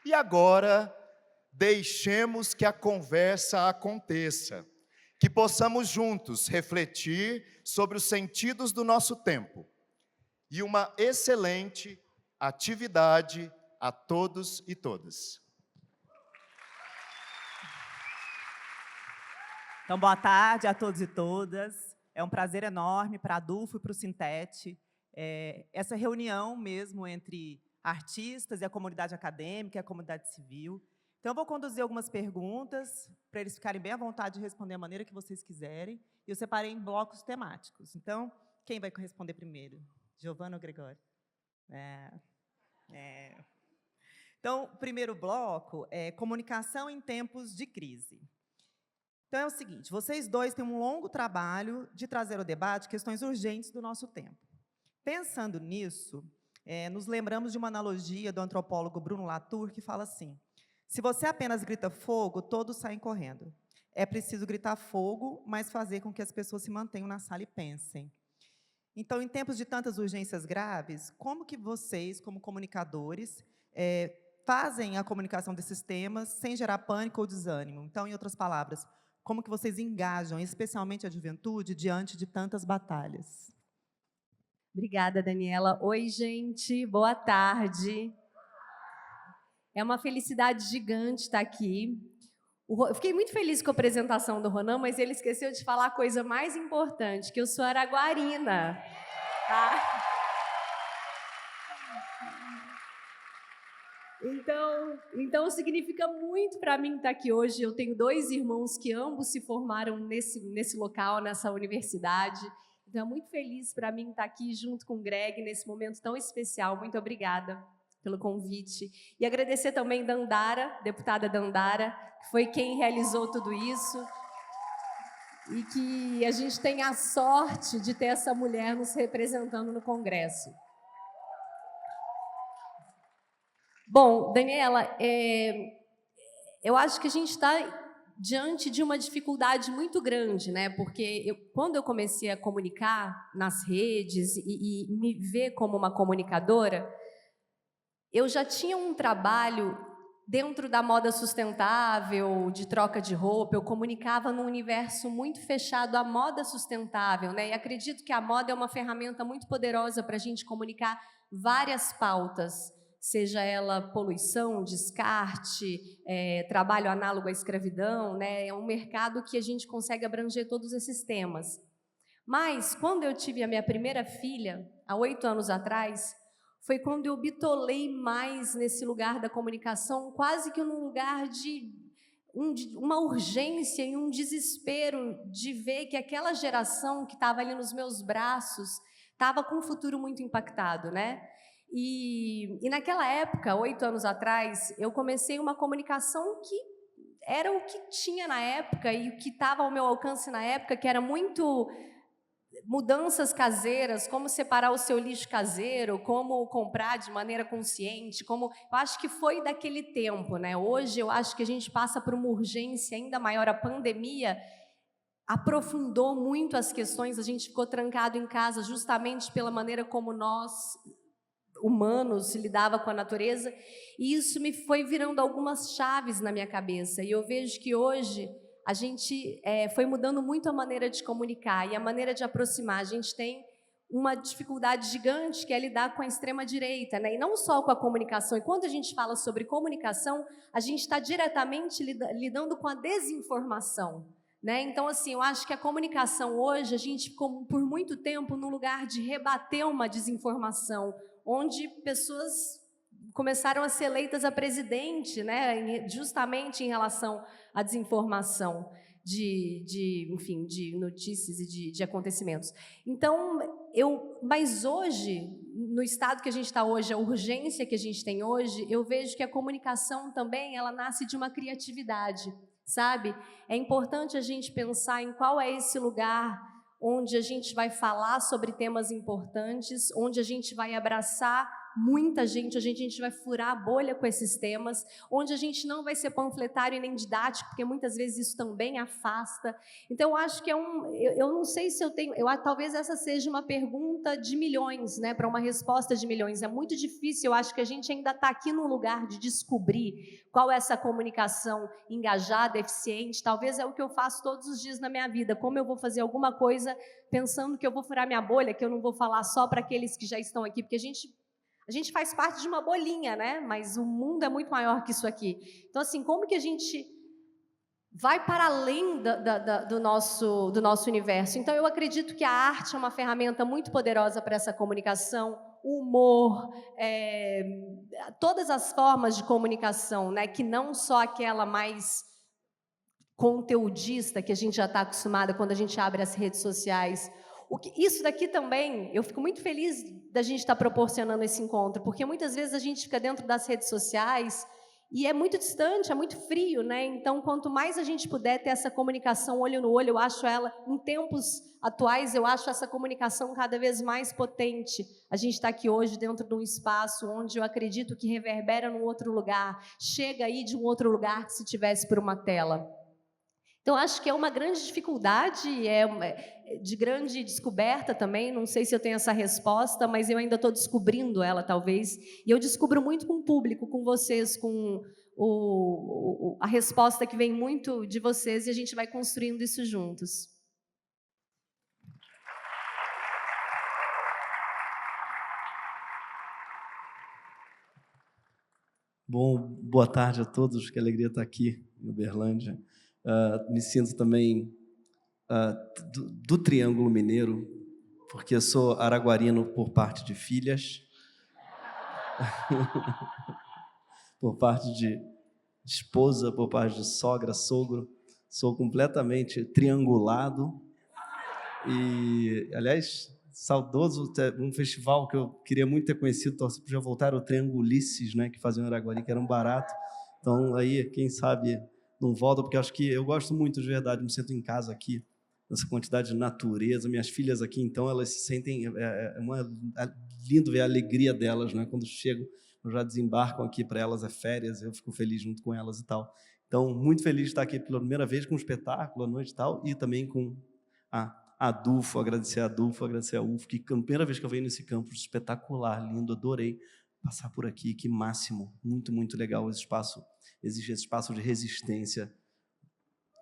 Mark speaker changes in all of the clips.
Speaker 1: E agora, deixemos que a conversa aconteça, que possamos juntos refletir sobre os sentidos do nosso tempo. E uma excelente atividade a todos e todas.
Speaker 2: Então, boa tarde a todos e todas. É um prazer enorme para a Adulfo e para o Sintete. Essa reunião mesmo entre artistas e a comunidade acadêmica e a comunidade civil. Então, eu vou conduzir algumas perguntas para eles ficarem bem à vontade de responder da maneira que vocês quiserem. E eu separei em blocos temáticos. Então, quem vai responder primeiro? Giovana ou Gregório? Então, o primeiro bloco é comunicação em tempos de crise. Então, é o seguinte, vocês dois têm um longo trabalho de trazer ao debate questões urgentes do nosso tempo. Pensando nisso, nos lembramos de uma analogia do antropólogo Bruno Latour, que fala assim: se você apenas grita fogo, todos saem correndo. É preciso gritar fogo, mas fazer com que as pessoas se mantenham na sala e pensem. Então, em tempos de tantas urgências graves, como que vocês, como comunicadores, fazem a comunicação desses temas sem gerar pânico ou desânimo? Então, em outras palavras, como que vocês engajam, especialmente a juventude, diante de tantas batalhas?
Speaker 3: Obrigada, Daniela. Oi, gente, boa tarde. É uma felicidade gigante estar aqui. Eu fiquei muito feliz com a apresentação do Ronan, mas ele esqueceu de falar a coisa mais importante, que eu sou araguarina. Tá? Então significa muito para mim estar aqui hoje. Eu tenho 2 irmãos que ambos se formaram nesse local, nessa universidade. Então é muito feliz para mim estar aqui junto com o Greg nesse momento tão especial. Muito obrigada pelo convite. E agradecer também Dandara, deputada Dandara, que foi quem realizou tudo isso. E que a gente tem a sorte de ter essa mulher nos representando no Congresso. Bom, Daniela, eu acho que a gente está diante de uma dificuldade muito grande, né? Porque quando eu comecei a comunicar nas redes e me ver como uma comunicadora, eu já tinha um trabalho dentro da moda sustentável, de troca de roupa. Eu comunicava num universo muito fechado à moda sustentável, né? E acredito que a moda é uma ferramenta muito poderosa para a gente comunicar várias pautas, seja ela poluição, descarte, trabalho análogo à escravidão, né? É um mercado que a gente consegue abranger todos esses temas. Mas, quando eu tive a minha primeira filha, há 8 anos atrás, foi quando eu bitolei mais nesse lugar da comunicação, quase que num lugar de uma urgência e um desespero de ver que aquela geração que estava ali nos meus braços estava com um futuro muito impactado, né? E naquela época, 8 anos atrás, eu comecei uma comunicação que era o que tinha na época e o que estava ao meu alcance na época, que era muito mudanças caseiras, como separar o seu lixo caseiro, como comprar de maneira consciente, eu acho que foi daquele tempo, né? Hoje eu acho que a gente passa por uma urgência ainda maior. A pandemia aprofundou muito as questões, a gente ficou trancado em casa justamente pela maneira como nós, humanos, lidava com a natureza, e isso me foi virando algumas chaves na minha cabeça, e eu vejo que hoje a gente foi mudando muito a maneira de comunicar e a maneira de aproximar. A gente tem uma dificuldade gigante que é lidar com a extrema-direita, né? E não só com a comunicação. E quando a gente fala sobre comunicação, a gente está diretamente lidando com a desinformação, né? Então, assim, eu acho que a comunicação hoje, a gente ficou por muito tempo no lugar de rebater uma desinformação, onde pessoas começaram a ser eleitas a presidente, né, justamente em relação à desinformação enfim, de notícias e de acontecimentos. Então, mas hoje, no estado que a gente está hoje, a urgência que a gente tem hoje, eu vejo que a comunicação também, ela nasce de uma criatividade, sabe? É importante a gente pensar em qual é esse lugar onde a gente vai falar sobre temas importantes, onde a gente vai abraçar muita gente, a gente vai furar a bolha com esses temas, onde a gente não vai ser panfletário e nem didático, porque muitas vezes isso também afasta. Então, eu acho que eu não sei se eu tenho, talvez essa seja uma pergunta de milhões, né, para uma resposta de milhões. É muito difícil, eu acho que a gente ainda está aqui num lugar de descobrir qual é essa comunicação engajada, eficiente. Talvez é o que eu faço todos os dias na minha vida, como eu vou fazer alguma coisa pensando que eu vou furar minha bolha, que eu não vou falar só para aqueles que já estão aqui, porque a gente faz parte de uma bolinha, né? Mas o mundo é muito maior que isso aqui. Então, assim, como que a gente vai para além do nosso universo? Então, eu acredito que a arte é uma ferramenta muito poderosa para essa comunicação, o humor, todas as formas de comunicação, né? Que não só aquela mais conteudista que a gente já está acostumada quando a gente abre as redes sociais. Isso daqui também, eu fico muito feliz da gente estar proporcionando esse encontro, porque muitas vezes a gente fica dentro das redes sociais e é muito distante, é muito frio, né? Então, quanto mais a gente puder ter essa comunicação olho no olho, eu acho ela, em tempos atuais, eu acho essa comunicação cada vez mais potente. A gente está aqui hoje dentro de um espaço onde eu acredito que reverbera num outro lugar, chega aí de um outro lugar que se tivesse por uma tela. Então, acho que é uma grande dificuldade, de grande descoberta também, não sei se eu tenho essa resposta, mas eu ainda estou descobrindo ela, talvez, e eu descubro muito com o público, com vocês, com a resposta que vem muito de vocês, e a gente vai construindo isso juntos.
Speaker 4: Bom, boa tarde a todos, que alegria estar aqui em Uberlândia. Me sinto também do Triângulo Mineiro, porque eu sou araguarino por parte de filhas, por parte de esposa, por parte de sogra, sogro. Sou completamente triangulado. E, aliás, saudoso, um festival que eu queria muito ter conhecido, torci para já voltar, o Triangulices, né, que faziam em Araguari, que era um barato. Então, aí, quem sabe não volta, porque eu acho que eu gosto muito de verdade, me sinto em casa aqui, nessa quantidade de natureza. Minhas filhas aqui, então, elas se sentem, é lindo ver a alegria delas, né? Quando chegam, já desembarcam aqui para elas, é férias, eu fico feliz junto com elas e tal. Então, muito feliz de estar aqui pela primeira vez com um espetáculo à noite e tal, e também com a DUFO, agradecer a DUFO, agradecer a UF, que a primeira vez que eu venho nesse campus espetacular, lindo, adorei passar por aqui, que máximo, muito, muito legal esse espaço. Existe esse espaço de resistência,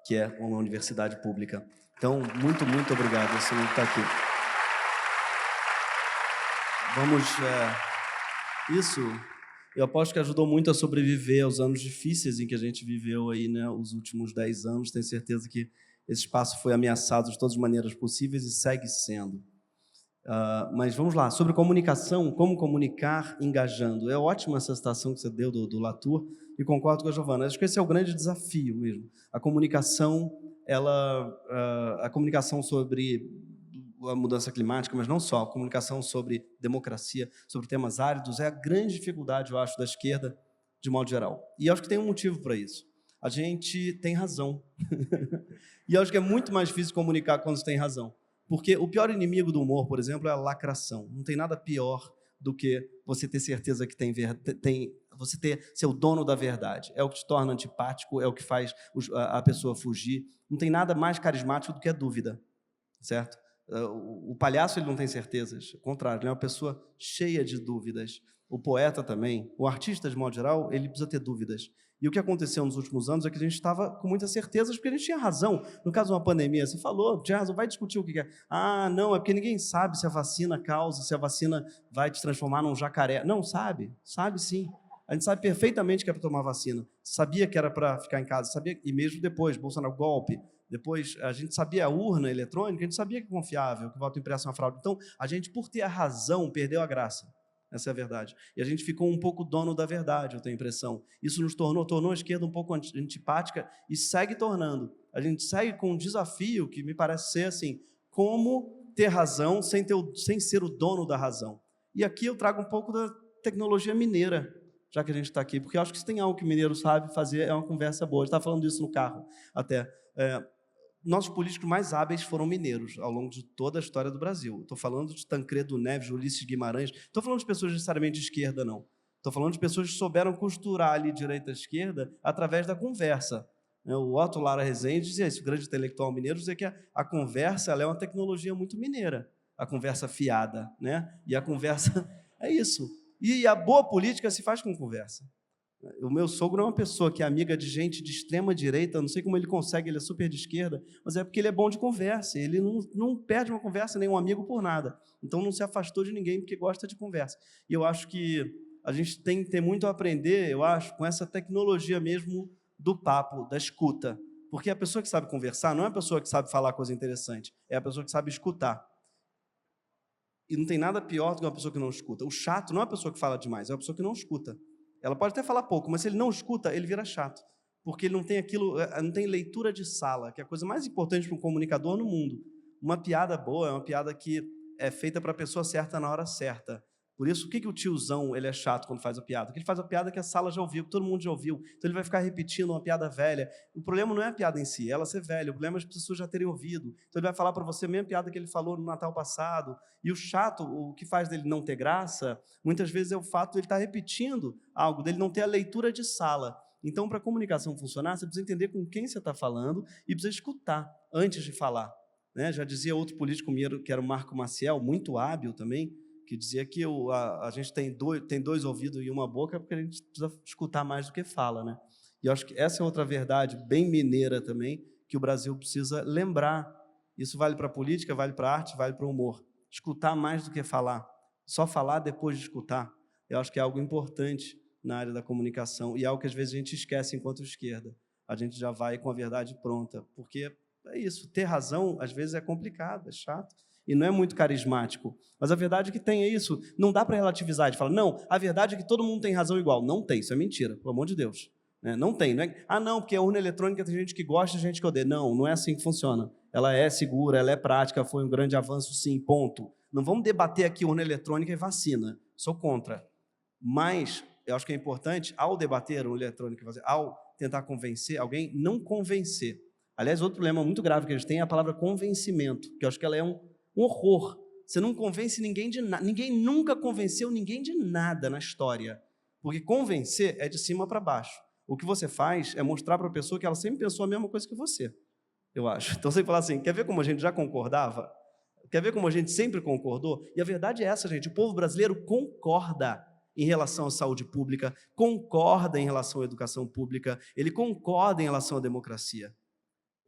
Speaker 4: que é uma universidade pública. Então, muito, muito obrigado, você não está aqui. Vamos... isso, eu aposto que ajudou muito a sobreviver aos anos difíceis em que a gente viveu aí, né, os últimos 10 anos. Tenho certeza que esse espaço foi ameaçado de todas as maneiras possíveis e segue sendo. Mas vamos lá, sobre comunicação, como comunicar engajando. É ótima essa citação que você deu do Latour, e concordo com a Giovana. Acho que esse é o grande desafio mesmo. A comunicação, a comunicação sobre a mudança climática, mas não só, a comunicação sobre democracia, sobre temas áridos, é a grande dificuldade, eu acho, da esquerda, de modo geral. E acho que tem um motivo para isso. A gente tem razão. E eu acho que é muito mais difícil comunicar quando você tem razão. Porque o pior inimigo do humor, por exemplo, é a lacração. Não tem nada pior do que você ter certeza que você ser o dono da verdade. É o que te torna antipático, é o que faz a pessoa fugir. Não tem nada mais carismático do que a dúvida, certo? O palhaço, ele não tem certezas. Ao contrário, ele é uma pessoa cheia de dúvidas. O poeta também, o artista, de modo geral, ele precisa ter dúvidas. E o que aconteceu nos últimos anos é que a gente estava com muitas certezas, porque a gente tinha razão. No caso de uma pandemia, você falou, tinha razão, vai discutir o que é. Não, é porque ninguém sabe se a vacina causa, se a vacina vai te transformar num jacaré. Não, sabe sim. A gente sabe perfeitamente que é para tomar vacina. Sabia que era para ficar em casa, sabia, e mesmo depois, Bolsonaro, golpe. Depois, a gente sabia a urna eletrônica, a gente sabia que é confiável, que o voto impresso é uma fraude. Então, a gente, por ter a razão, perdeu a graça. Essa é a verdade. E a gente ficou um pouco dono da verdade, eu tenho a impressão. Isso nos tornou a esquerda um pouco antipática e segue tornando. A gente segue com um desafio que me parece ser assim, como ter razão sem ser o dono da razão. E aqui eu trago um pouco da tecnologia mineira, já que a gente está aqui, porque eu acho que se tem algo que o mineiro sabe fazer, é uma conversa boa. A gente está falando isso no carro até. nossos políticos mais hábeis foram mineiros ao longo de toda a história do Brasil. Estou falando de Tancredo Neves, Ulisses Guimarães, estou falando de pessoas necessariamente de esquerda, não. Estou falando de pessoas que souberam costurar ali direita e esquerda através da conversa. O Otto Lara Rezende dizia isso, o grande intelectual mineiro, dizia que a conversa ela é uma tecnologia muito mineira, a conversa fiada, né? E a conversa é isso. E a boa política se faz com conversa. O meu sogro é uma pessoa que é amiga de gente de extrema direita, não sei como ele consegue, ele é super de esquerda, mas é porque ele é bom de conversa, ele não perde uma conversa, nem um amigo por nada. Então não se afastou de ninguém porque gosta de conversa. E eu acho que a gente tem que ter muito a aprender, eu acho, com essa tecnologia mesmo do papo, da escuta. Porque a pessoa que sabe conversar não é a pessoa que sabe falar coisa interessante, é a pessoa que sabe escutar. E não tem nada pior do que uma pessoa que não escuta. O chato não é a pessoa que fala demais, é a pessoa que não escuta. Ela pode até falar pouco, mas se ele não escuta, ele vira chato, porque ele não tem aquilo, não tem leitura de sala, que é a coisa mais importante para um comunicador no mundo. Uma piada boa é uma piada que é feita para a pessoa certa na hora certa. Por isso, o que o tiozão ele é chato quando faz a piada? Porque ele faz a piada que a sala já ouviu, que todo mundo já ouviu. Então ele vai ficar repetindo uma piada velha. O problema não é a piada em si, é ela ser velha. O problema é as pessoas já terem ouvido. Então ele vai falar para você a mesma piada que ele falou no Natal passado. E o chato, o que faz dele não ter graça, muitas vezes é o fato de ele estar repetindo algo, dele não ter a leitura de sala. Então, para a comunicação funcionar, você precisa entender com quem você está falando e precisa escutar antes de falar. Né? Já dizia outro político mineiro, que era o Marco Maciel, muito hábil também, que dizia que a gente tem dois ouvidos e uma boca porque a gente precisa escutar mais do que fala. Né? E eu acho que essa é outra verdade bem mineira também, que o Brasil precisa lembrar. Isso vale para a política, vale para a arte, vale para o humor. Escutar mais do que falar. Só falar depois de escutar. Eu acho que é algo importante na área da comunicação e é algo que às vezes a gente esquece enquanto esquerda. A gente já vai com a verdade pronta, porque é isso, ter razão às vezes é complicado, é chato e não é muito carismático. Mas a verdade é que tem isso. Não dá para relativizar, de falar, não, a verdade é que todo mundo tem razão igual. Não tem, isso é mentira, pelo amor de Deus. Não tem, não é? Ah, não, porque a urna eletrônica tem gente que gosta e gente que odeia. Não, não é assim que funciona. Ela é segura, ela é prática, foi um grande avanço, sim, ponto. Não vamos debater aqui urna eletrônica e vacina. Sou contra. Mas eu acho que é importante, ao debater urna eletrônica e vacina, ao tentar convencer alguém, não convencer. Aliás, outro problema muito grave que eles têm é a palavra convencimento, que eu acho que ela é um horror. Você não convence ninguém de nada. Ninguém nunca convenceu ninguém de nada na história. Porque convencer é de cima para baixo. O que você faz é mostrar para a pessoa que ela sempre pensou a mesma coisa que você, eu acho. Então você fala assim, quer ver como a gente já concordava? Quer ver como a gente sempre concordou? E a verdade é essa, gente, o povo brasileiro concorda em relação à saúde pública, concorda em relação à educação pública, ele concorda em relação à democracia.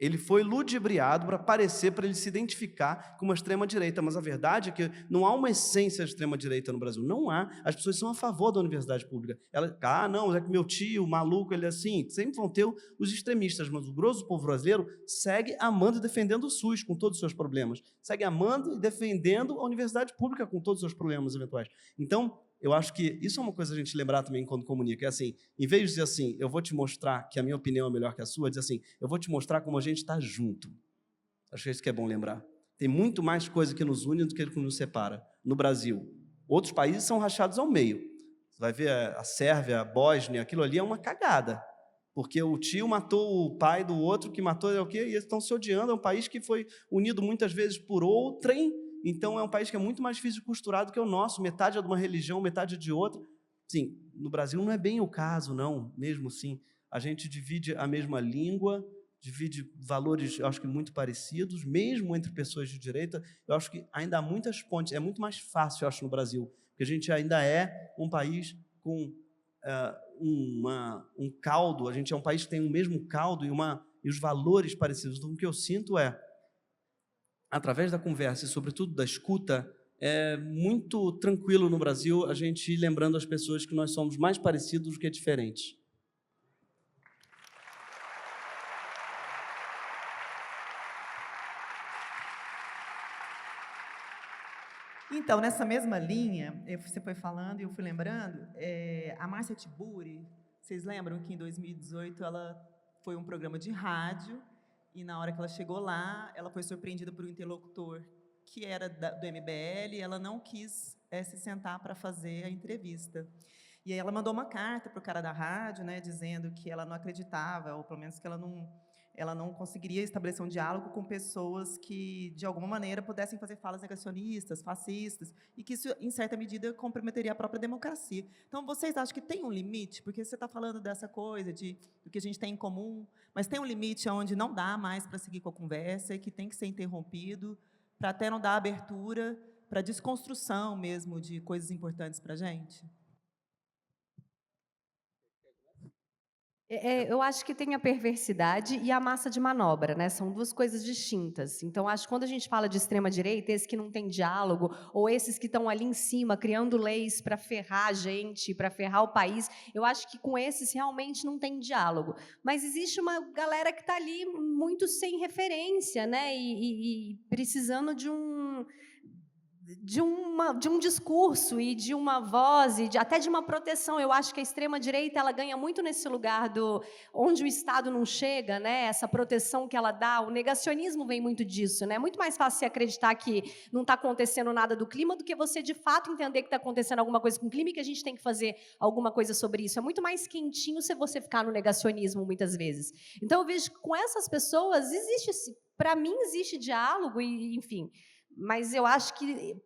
Speaker 4: Ele foi ludibriado para parecer, para ele se identificar com uma extrema-direita, mas a verdade é que não há uma essência de extrema-direita no Brasil, não há. As pessoas são a favor da universidade pública. Não, é que meu tio, maluco, ele é assim, sempre vão ter os extremistas, mas o grosso do povo brasileiro segue amando e defendendo o SUS com todos os seus problemas, segue amando e defendendo a universidade pública com todos os seus problemas eventuais. Então, eu acho que isso é uma coisa a gente lembrar também quando comunica. É assim, em vez de dizer assim, eu vou te mostrar que a minha opinião é melhor que a sua, dizer assim, eu vou te mostrar como a gente está junto. Acho que isso que é bom lembrar. Tem muito mais coisa que nos une do que nos separa no Brasil. Outros países são rachados ao meio. Você vai ver a Sérvia, a Bósnia, aquilo ali é uma cagada. Porque o tio matou o pai do outro, que matou o quê? E eles estão se odiando. É um país que foi unido muitas vezes por outrem. Então, é um país que é muito mais difícil de costurar do que o nosso. Metade é de uma religião, metade é de outra. Sim, no Brasil não é bem o caso, não, mesmo assim. A gente divide a mesma língua, divide valores, eu acho que muito parecidos, mesmo entre pessoas de direita. Eu acho que ainda há muitas pontes. É muito mais fácil, eu acho, no Brasil, porque a gente ainda é um país com um caldo, a gente é um país que tem o mesmo caldo e os valores parecidos. Então, o que eu sinto é, através da conversa e, sobretudo, da escuta, é muito tranquilo no Brasil a gente ir lembrando as pessoas que nós somos mais parecidos do que diferentes.
Speaker 2: Então, nessa mesma linha, você foi falando e eu fui lembrando, a Márcia Tiburi, vocês lembram que em 2018 ela foi um programa de rádio e na hora que ela chegou lá, ela foi surpreendida por um interlocutor que era do MBL e ela não quis se sentar para fazer a entrevista. E aí ela mandou uma carta para o cara da rádio, né, dizendo que ela não acreditava, ou pelo menos que ela ela não conseguiria estabelecer um diálogo com pessoas que, de alguma maneira, pudessem fazer falas negacionistas, fascistas, e que isso, em certa medida, comprometeria a própria democracia. Então, vocês acham que tem um limite? Porque você está falando dessa coisa, do que a gente tem em comum, mas tem um limite onde não dá mais para seguir com a conversa e que tem que ser interrompido, para até não dar abertura para desconstrução mesmo de coisas importantes para a gente?
Speaker 3: Eu acho que tem a perversidade e a massa de manobra, né? São duas coisas distintas. Então, acho que quando a gente fala de extrema-direita, esses que não têm diálogo, ou esses que estão ali em cima, criando leis para ferrar a gente, para ferrar o país, eu acho que com esses realmente não tem diálogo. Mas existe uma galera que está ali muito sem referência, né? E precisando de um discurso e de uma voz e até de uma proteção. Eu acho que a extrema-direita ela ganha muito nesse lugar onde o Estado não chega, né? Essa proteção que ela dá, o negacionismo vem muito disso, né? É muito mais fácil você acreditar que não está acontecendo nada do clima do que você, de fato, entender que está acontecendo alguma coisa com o clima e que a gente tem que fazer alguma coisa sobre isso. É muito mais quentinho se você ficar no negacionismo, muitas vezes. Então, eu vejo que com essas pessoas, para mim, existe diálogo e, enfim... Mas eu acho que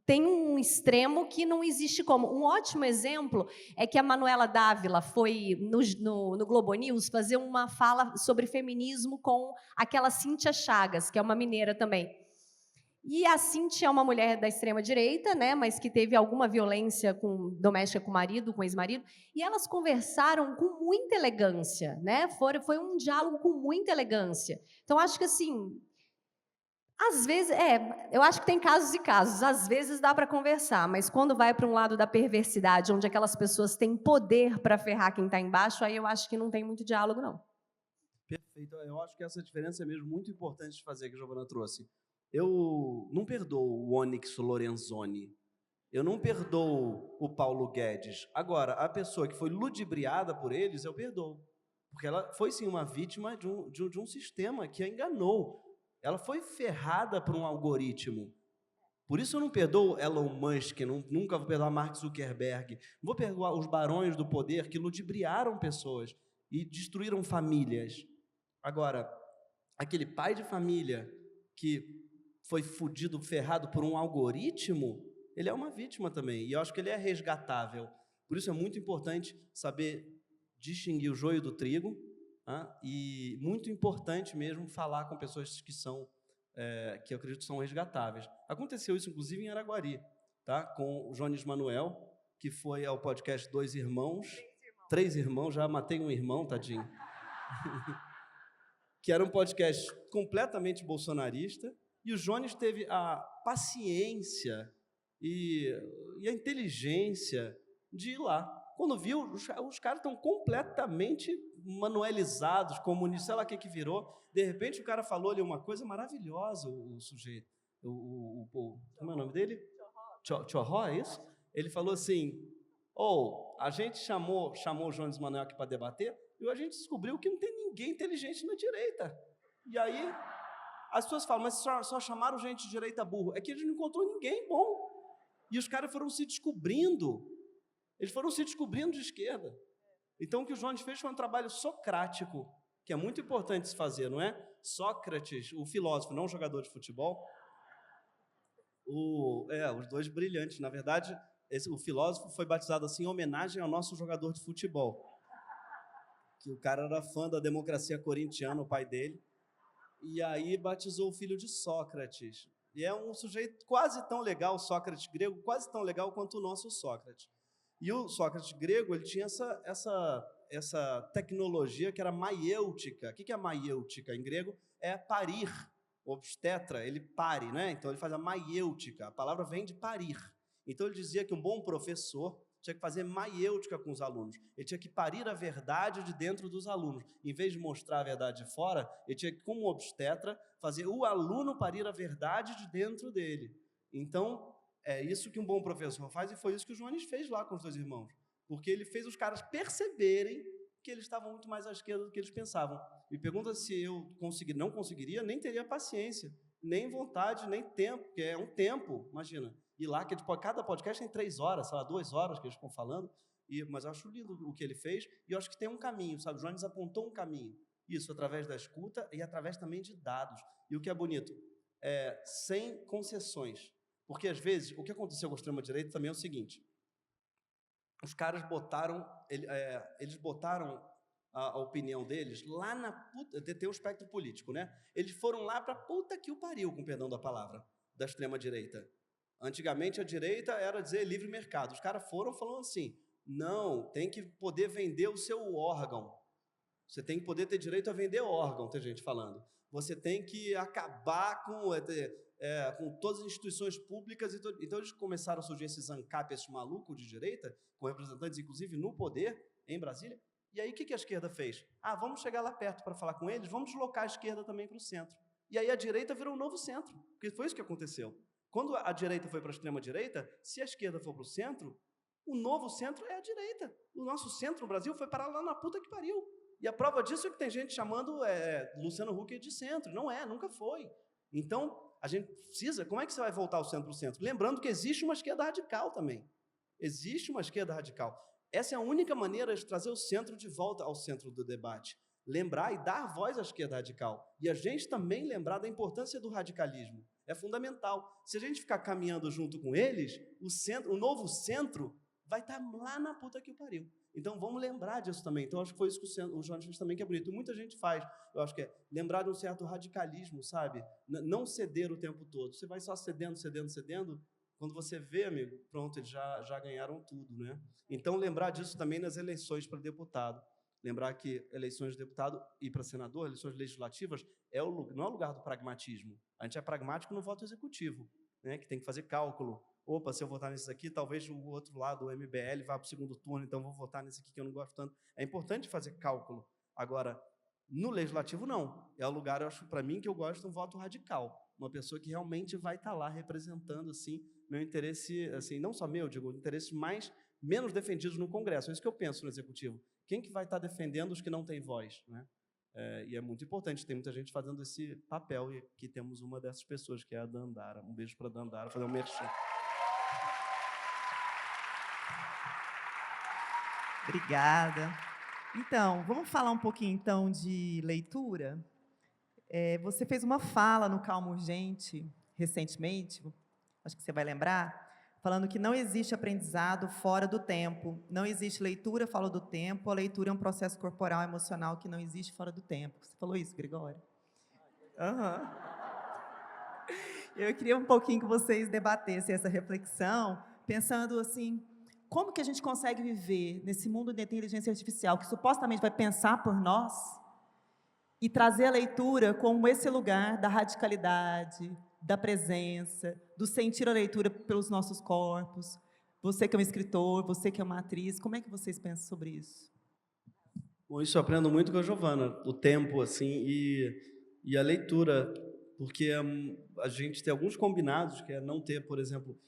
Speaker 3: tem um extremo que não existe como. Um ótimo exemplo é que a Manuela Dávila foi no Globo News fazer uma fala sobre feminismo com aquela Cíntia Chagas, que é uma mineira também. E a Cíntia é uma mulher da extrema-direita, né, mas que teve alguma violência doméstica com o marido, com o ex-marido, e elas conversaram com muita elegância, né? Foi um diálogo com muita elegância. Então, acho que, assim... Às vezes, eu acho que tem casos e casos. Às vezes dá para conversar, mas quando vai para um lado da perversidade, onde aquelas pessoas têm poder para ferrar quem está embaixo, aí eu acho que não tem muito diálogo, não.
Speaker 4: Perfeito. Eu acho que essa diferença é mesmo muito importante de fazer, que a Giovana trouxe. Eu não perdoo o Onyx Lorenzoni. Eu não perdoo o Paulo Guedes. Agora, a pessoa que foi ludibriada por eles, eu perdoo. Porque ela foi, sim, uma vítima de um sistema que a enganou. Ela foi ferrada por um algoritmo. Por isso eu não perdoo Elon Musk, nunca vou perdoar Mark Zuckerberg, não vou perdoar os barões do poder que ludibriaram pessoas e destruíram famílias. Agora, aquele pai de família que foi fudido, ferrado por um algoritmo, ele é uma vítima também, e eu acho que ele é resgatável. Por isso é muito importante saber distinguir o joio do trigo, e muito importante mesmo falar com pessoas que eu acredito que são resgatáveis. Aconteceu isso, inclusive, em Araguari, tá? Com o Jones Manuel, que foi ao podcast Três Irmãos, já matei um irmão, tadinho. Que era um podcast completamente bolsonarista, e o Jones teve a paciência e a inteligência de ir lá. Quando viu, os caras estão completamente manuelizados, comunistas, sei lá o que virou. De repente, o cara falou ali uma coisa maravilhosa, o sujeito. Como é o nome dele? Chorró, é isso? Ele falou assim, a gente chamou o Jones Manuel aqui para debater, e a gente descobriu que não tem ninguém inteligente na direita. E aí, as pessoas falam, mas só chamaram gente de direita burro. É que a gente não encontrou ninguém bom. E os caras foram se descobrindo. Eles foram se descobrindo de esquerda. Então, o que o Jones fez foi um trabalho socrático, que é muito importante se fazer, não é? Sócrates, o filósofo, não o jogador de futebol. Os dois brilhantes. Na verdade, o filósofo foi batizado assim em homenagem ao nosso jogador de futebol. Que o cara era fã da democracia corintiana, o pai dele. E aí batizou o filho de Sócrates. E é um sujeito quase tão legal, o Sócrates grego, quase tão legal quanto o nosso Sócrates. E o Sócrates grego, ele tinha essa tecnologia que era maiêutica. O que é maiêutica? Em grego é parir. O obstetra, ele pare, né? Então ele faz a maiêutica. A palavra vem de parir. Então ele dizia que um bom professor tinha que fazer maiêutica com os alunos. Ele tinha que parir a verdade de dentro dos alunos. Em vez de mostrar a verdade de fora, ele tinha que, como obstetra, fazer o aluno parir a verdade de dentro dele. Então, é isso que um bom professor faz, e foi isso que o Jones fez lá com os dois irmãos. Porque ele fez os caras perceberem que eles estavam muito mais à esquerda do que eles pensavam. Me pergunta se eu não conseguiria, nem teria paciência, nem vontade, nem tempo, porque é um tempo, imagina. E lá, que cada podcast tem 3 horas, sei lá, 2 horas que eles ficam falando, mas eu acho lindo o que ele fez, e eu acho que tem um caminho, sabe? O Jones apontou um caminho. Isso, através da escuta e através também de dados. E o que é bonito, sem concessões. Porque, às vezes, o que aconteceu com a extrema-direita também é o seguinte, os caras botaram, eles botaram a opinião deles lá na puta, tem o espectro político, né? Eles foram lá para puta que o pariu, com perdão da palavra, da extrema-direita. Antigamente, a direita era dizer livre mercado. Os caras foram falando assim, não, tem que poder vender o seu órgão. Você tem que poder ter direito a vender órgão, tem gente falando. Você tem que acabar com todas as instituições públicas. Então, eles começaram a surgir esses ANCAP, esses malucos de direita, com representantes, inclusive, no poder, em Brasília. E aí, o que a esquerda fez? Vamos chegar lá perto para falar com eles, vamos deslocar a esquerda também para o centro. E aí, a direita virou um novo centro, porque foi isso que aconteceu. Quando a direita foi para a extrema-direita, se a esquerda for para o centro, o novo centro é a direita. O nosso centro no Brasil foi parar lá na puta que pariu. E a prova disso é que tem gente chamando Luciano Huck de centro. Não é, nunca foi. Então, a gente precisa... Como é que você vai voltar ao centro para o centro? Lembrando que existe uma esquerda radical também. Existe uma esquerda radical. Essa é a única maneira de trazer o centro de volta ao centro do debate. Lembrar e dar voz à esquerda radical. E a gente também lembrar da importância do radicalismo. É fundamental. Se a gente ficar caminhando junto com eles, o novo centro vai estar lá na puta que o pariu. Então, vamos lembrar disso também. Então, acho que foi isso que o Jonas fez também, que é bonito. Muita gente faz. Eu acho que é lembrar de um certo radicalismo, sabe? Não ceder o tempo todo. Você vai só cedendo. Quando você vê, amigo, pronto, eles já ganharam tudo, né? Então, lembrar disso também nas eleições para deputado. Lembrar que eleições de deputado e para senador, eleições legislativas, não é o lugar do pragmatismo. A gente é pragmático no voto executivo, né? Que tem que fazer cálculo. Opa, se eu votar nesse aqui, talvez o outro lado, o MBL, vá para o segundo turno, então vou votar nesse aqui que eu não gosto tanto. É importante fazer cálculo. Agora, no legislativo, não. É o lugar, eu acho, para mim, que eu gosto de um voto radical. Uma pessoa que realmente vai estar lá representando, assim, meu interesse, assim, não só meu, digo, interesses menos defendidos no Congresso. É isso que eu penso no Executivo. Quem que vai estar defendendo os que não têm voz, né? E é muito importante, tem muita gente fazendo esse papel, e aqui temos uma dessas pessoas, que é a Dandara. Um beijo para a Dandara, fazer um merchan.
Speaker 2: Obrigada. Então, vamos falar um pouquinho, então, de leitura? Você fez uma fala no Calma Urgente, recentemente, acho que você vai lembrar, falando que não existe aprendizado fora do tempo, não existe leitura fora do tempo, a leitura é um processo corporal, emocional que não existe fora do tempo. Você falou isso, Gregório? Uhum. Eu queria um pouquinho que vocês debatessem essa reflexão, pensando assim, como que a gente consegue viver nesse mundo de inteligência artificial, que supostamente vai pensar por nós, e trazer a leitura como esse lugar da radicalidade, da presença, do sentir a leitura pelos nossos corpos. Você que é um escritor, você que é uma atriz, como é que vocês pensam sobre isso?
Speaker 4: Bom, isso eu aprendo muito com a Giovana, o tempo, assim, e a leitura, porque a gente tem alguns combinados, que é não ter, por exemplo...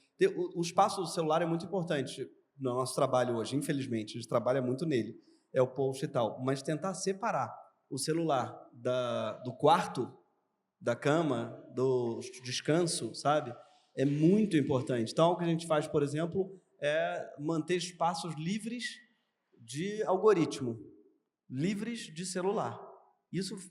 Speaker 4: o espaço do celular é muito importante no nosso trabalho hoje, infelizmente, a gente trabalha muito nele, é o post e tal, mas tentar separar o celular do quarto, da cama, do descanso, sabe? É muito importante. Então, o que a gente faz, por exemplo, é manter espaços livres de algoritmo, livres de celular.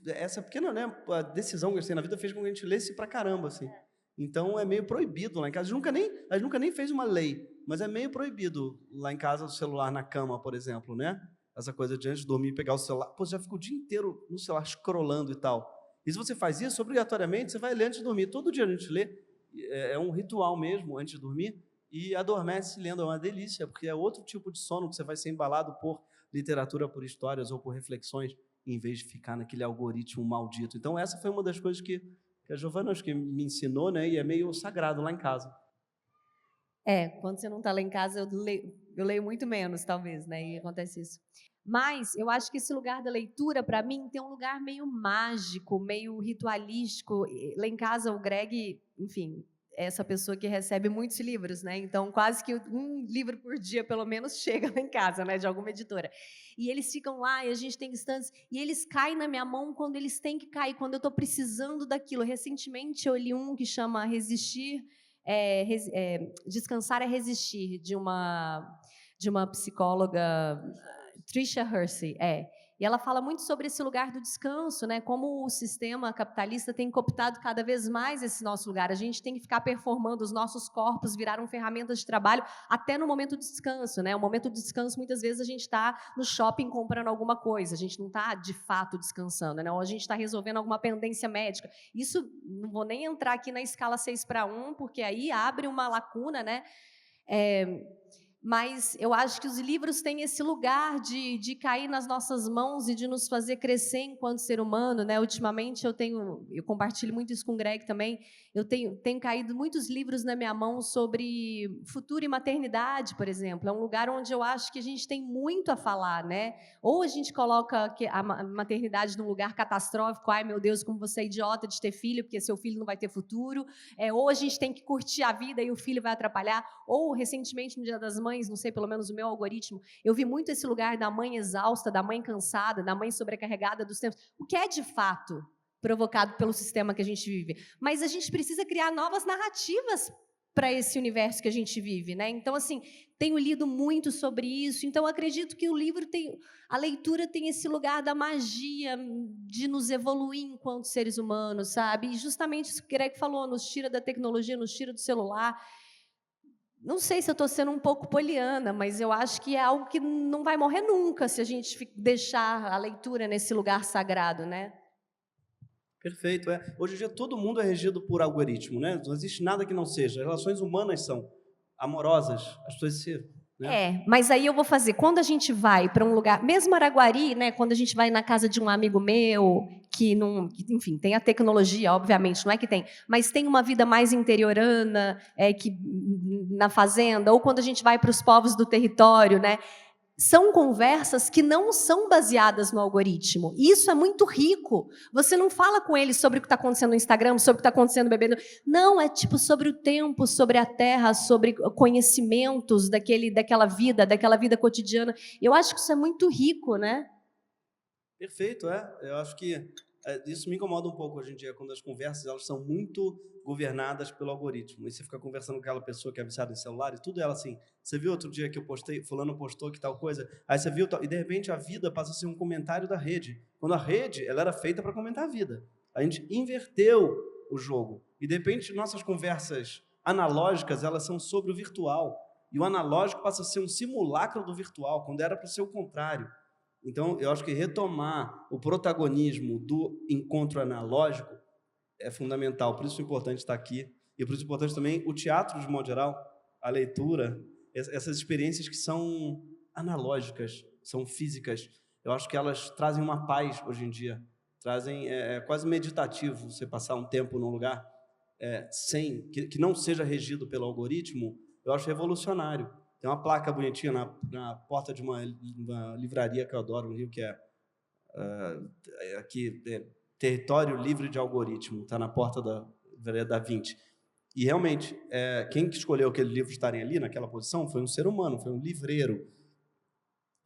Speaker 4: Essa pequena, né, a decisão que a gente tem na vida fez com que a gente lesse pra caramba, assim. Então, é meio proibido lá em casa. A gente nunca nem fez uma lei, mas é meio proibido lá em casa o celular na cama, por exemplo, né? Essa coisa de antes de dormir pegar o celular. Pô, você já fica o dia inteiro no celular scrollando e tal. E se você faz isso, obrigatoriamente, você vai ler antes de dormir. Todo dia a gente lê, é um ritual mesmo, antes de dormir, e adormece lendo, é uma delícia, porque é outro tipo de sono que você vai ser embalado por literatura, por histórias ou por reflexões, em vez de ficar naquele algoritmo maldito. Então, essa foi uma das coisas que a Giovana, acho que me ensinou, né, e é meio sagrado lá em casa.
Speaker 3: Quando você não está lá em casa, eu leio muito menos, talvez, né, e acontece isso. Mas eu acho que esse lugar da leitura, para mim, tem um lugar meio mágico, meio ritualístico. Lá em casa, o Greg, enfim, é essa pessoa que recebe muitos livros, né? Então, quase que um livro por dia, pelo menos, chega lá em casa, né? De alguma editora. E eles ficam lá, e a gente tem estantes, e eles caem na minha mão quando eles têm que cair, quando eu estou precisando daquilo. Recentemente, eu li um que chama Resistir, Descansar é Resistir, de uma psicóloga... Tricia Hersey, E ela fala muito sobre esse lugar do descanso, né? Como o sistema capitalista tem cooptado cada vez mais esse nosso lugar. A gente tem que ficar performando, os nossos corpos viraram ferramentas de trabalho até no momento do descanso, né? O momento do descanso, muitas vezes, a gente está no shopping comprando alguma coisa, a gente não está, de fato, descansando, né? Ou a gente está resolvendo alguma pendência médica. Isso, não vou nem entrar aqui na escala 6:1, porque aí abre uma lacuna, né? Mas eu acho que os livros têm esse lugar de cair nas nossas mãos e de nos fazer crescer enquanto ser humano, né? Ultimamente eu compartilho muito isso com o Greg também, eu tenho caído muitos livros na minha mão sobre futuro e maternidade, por exemplo. É um lugar onde eu acho que a gente tem muito a falar, né? Ou a gente coloca a maternidade num lugar catastrófico, ai meu Deus, como você é idiota de ter filho, porque seu filho não vai ter futuro, ou a gente tem que curtir a vida e o filho vai atrapalhar, ou recentemente no Dia das Mães, não sei, pelo menos o meu algoritmo, eu vi muito esse lugar da mãe exausta, da mãe cansada, da mãe sobrecarregada dos tempos, o que é de fato provocado pelo sistema que a gente vive. Mas a gente precisa criar novas narrativas para esse universo que a gente vive, né? Então, assim, tenho lido muito sobre isso, então acredito que a leitura tem esse lugar da magia, de nos evoluir enquanto seres humanos, sabe? E justamente isso que o Greg falou, nos tira da tecnologia, nos tira do celular. Não sei se eu estou sendo um pouco poliana, mas eu acho que é algo que não vai morrer nunca se a gente deixar a leitura nesse lugar sagrado, né?
Speaker 4: Perfeito, Hoje em dia todo mundo é regido por algoritmo, né? Não existe nada que não seja. As relações humanas são amorosas, as pessoas se... Né?
Speaker 3: Mas aí eu vou fazer, quando a gente vai para um lugar, mesmo Araguari, né, quando a gente vai na casa de um amigo meu, enfim, tem a tecnologia, obviamente, não é que tem, mas tem uma vida mais interiorana, na fazenda, ou quando a gente vai para os povos do território, né, são conversas que não são baseadas no algoritmo. Isso é muito rico. Você não fala com eles sobre o que está acontecendo no Instagram, sobre o que está acontecendo no bebê. Não, é tipo sobre o tempo, sobre a terra, sobre conhecimentos daquela vida cotidiana. Eu acho que isso é muito rico, né?
Speaker 4: Perfeito, Eu acho que isso me incomoda um pouco hoje em dia, quando as conversas elas são muito governadas pelo algoritmo. E você fica conversando com aquela pessoa que é viciada em celular e tudo ela assim, você viu outro dia que eu postei, fulano postou que tal coisa, aí você viu, e de repente a vida passa a ser um comentário da rede, quando a rede ela era feita para comentar a vida. A gente inverteu o jogo, e de repente nossas conversas analógicas, elas são sobre o virtual, e o analógico passa a ser um simulacro do virtual, quando era para ser o contrário. Então, eu acho que retomar o protagonismo do encontro analógico é fundamental. Por isso é importante estar aqui. E por isso é importante também o teatro, de modo geral, a leitura, essas experiências que são analógicas, são físicas. Eu acho que elas trazem uma paz hoje em dia. É quase meditativo você passar um tempo num lugar que não seja regido pelo algoritmo. Eu acho revolucionário. Tem uma placa bonitinha na porta de uma livraria que eu adoro no Rio, que aqui, Território Livre de Algoritmo, está na porta da livraria da 20. E, realmente, quem escolheu aquele livro estarem ali, naquela posição, foi um ser humano, foi um livreiro,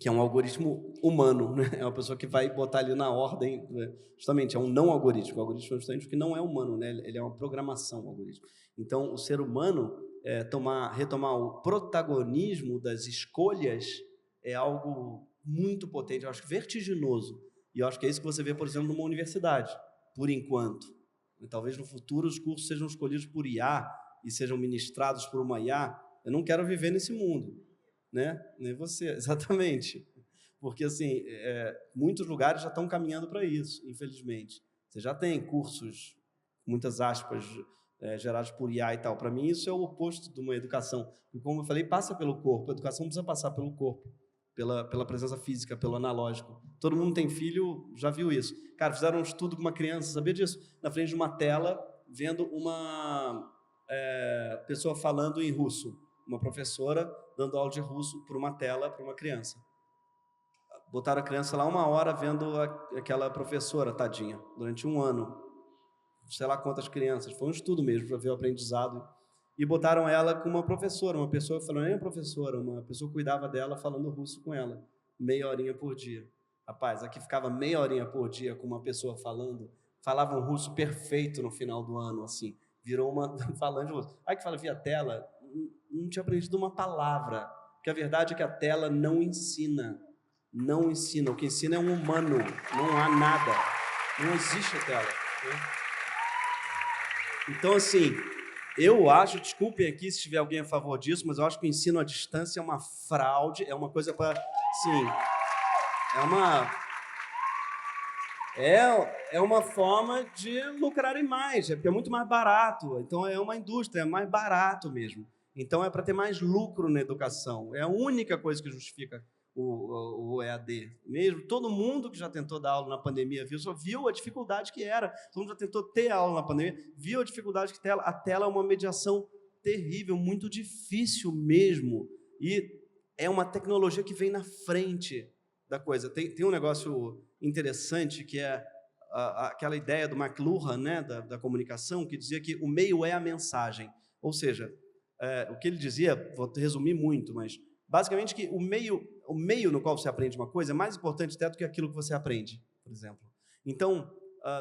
Speaker 4: que é um algoritmo humano, né? É uma pessoa que vai botar ali na ordem, justamente, é um não algoritmo. O algoritmo é justamente porque não é humano, né? Ele é uma programação, o algoritmo. Então, o ser humano... retomar o protagonismo das escolhas é algo muito potente, eu acho que vertiginoso. E eu acho que é isso que você vê, por exemplo, numa universidade, por enquanto. E talvez no futuro os cursos sejam escolhidos por IA e sejam ministrados por uma IA. Eu não quero viver nesse mundo, né? Nem você, exatamente. Porque, assim, muitos lugares já estão caminhando para isso, infelizmente. Você já tem cursos, muitas aspas, gerados por IA e tal. Para mim, isso é o oposto de uma educação. E, como eu falei, passa pelo corpo. A educação precisa passar pelo corpo, pela presença física, pelo analógico. Todo mundo tem filho, já viu isso. Cara, fizeram um estudo com uma criança, sabia disso? Na frente de uma tela, vendo uma pessoa falando em russo. Uma professora dando aula de russo por uma tela para uma criança. Botaram a criança lá 1 hora vendo aquela professora, tadinha, durante 1 ano. Sei lá quantas crianças, foi um estudo mesmo para ver o aprendizado, e botaram ela com uma professora, uma pessoa falando, nem uma professora, uma pessoa cuidava dela falando russo com ela, meia horinha por dia. Rapaz, aqui ficava meia horinha por dia com uma pessoa falava um russo perfeito no final do ano, assim, virou uma falando de russo. Aí que fala via tela, não tinha aprendido uma palavra, porque a verdade é que a tela não ensina, não ensina. O que ensina é um humano, não há nada. Não existe a tela. Né? Então, assim, eu acho, desculpem aqui se tiver alguém a favor disso, mas eu acho que o ensino à distância é uma fraude, é uma coisa para, sim, é uma forma de lucrarem mais, porque é muito mais barato. Então, é uma indústria, é mais barato mesmo. Então, é para ter mais lucro na educação. É a única coisa que justifica o EAD. Mesmo todo mundo que já tentou dar aula na pandemia só viu a dificuldade que era. Todo mundo já tentou ter aula na pandemia, viu a dificuldade que a tela é uma mediação terrível, muito difícil mesmo. E é uma tecnologia que vem na frente da coisa. Tem um negócio interessante que é aquela ideia do McLuhan, né, da comunicação, que dizia que o meio é a mensagem. Ou seja, o que ele dizia, vou resumir muito, mas basicamente que o meio no qual você aprende uma coisa é mais importante até do que aquilo que você aprende, por exemplo. Então,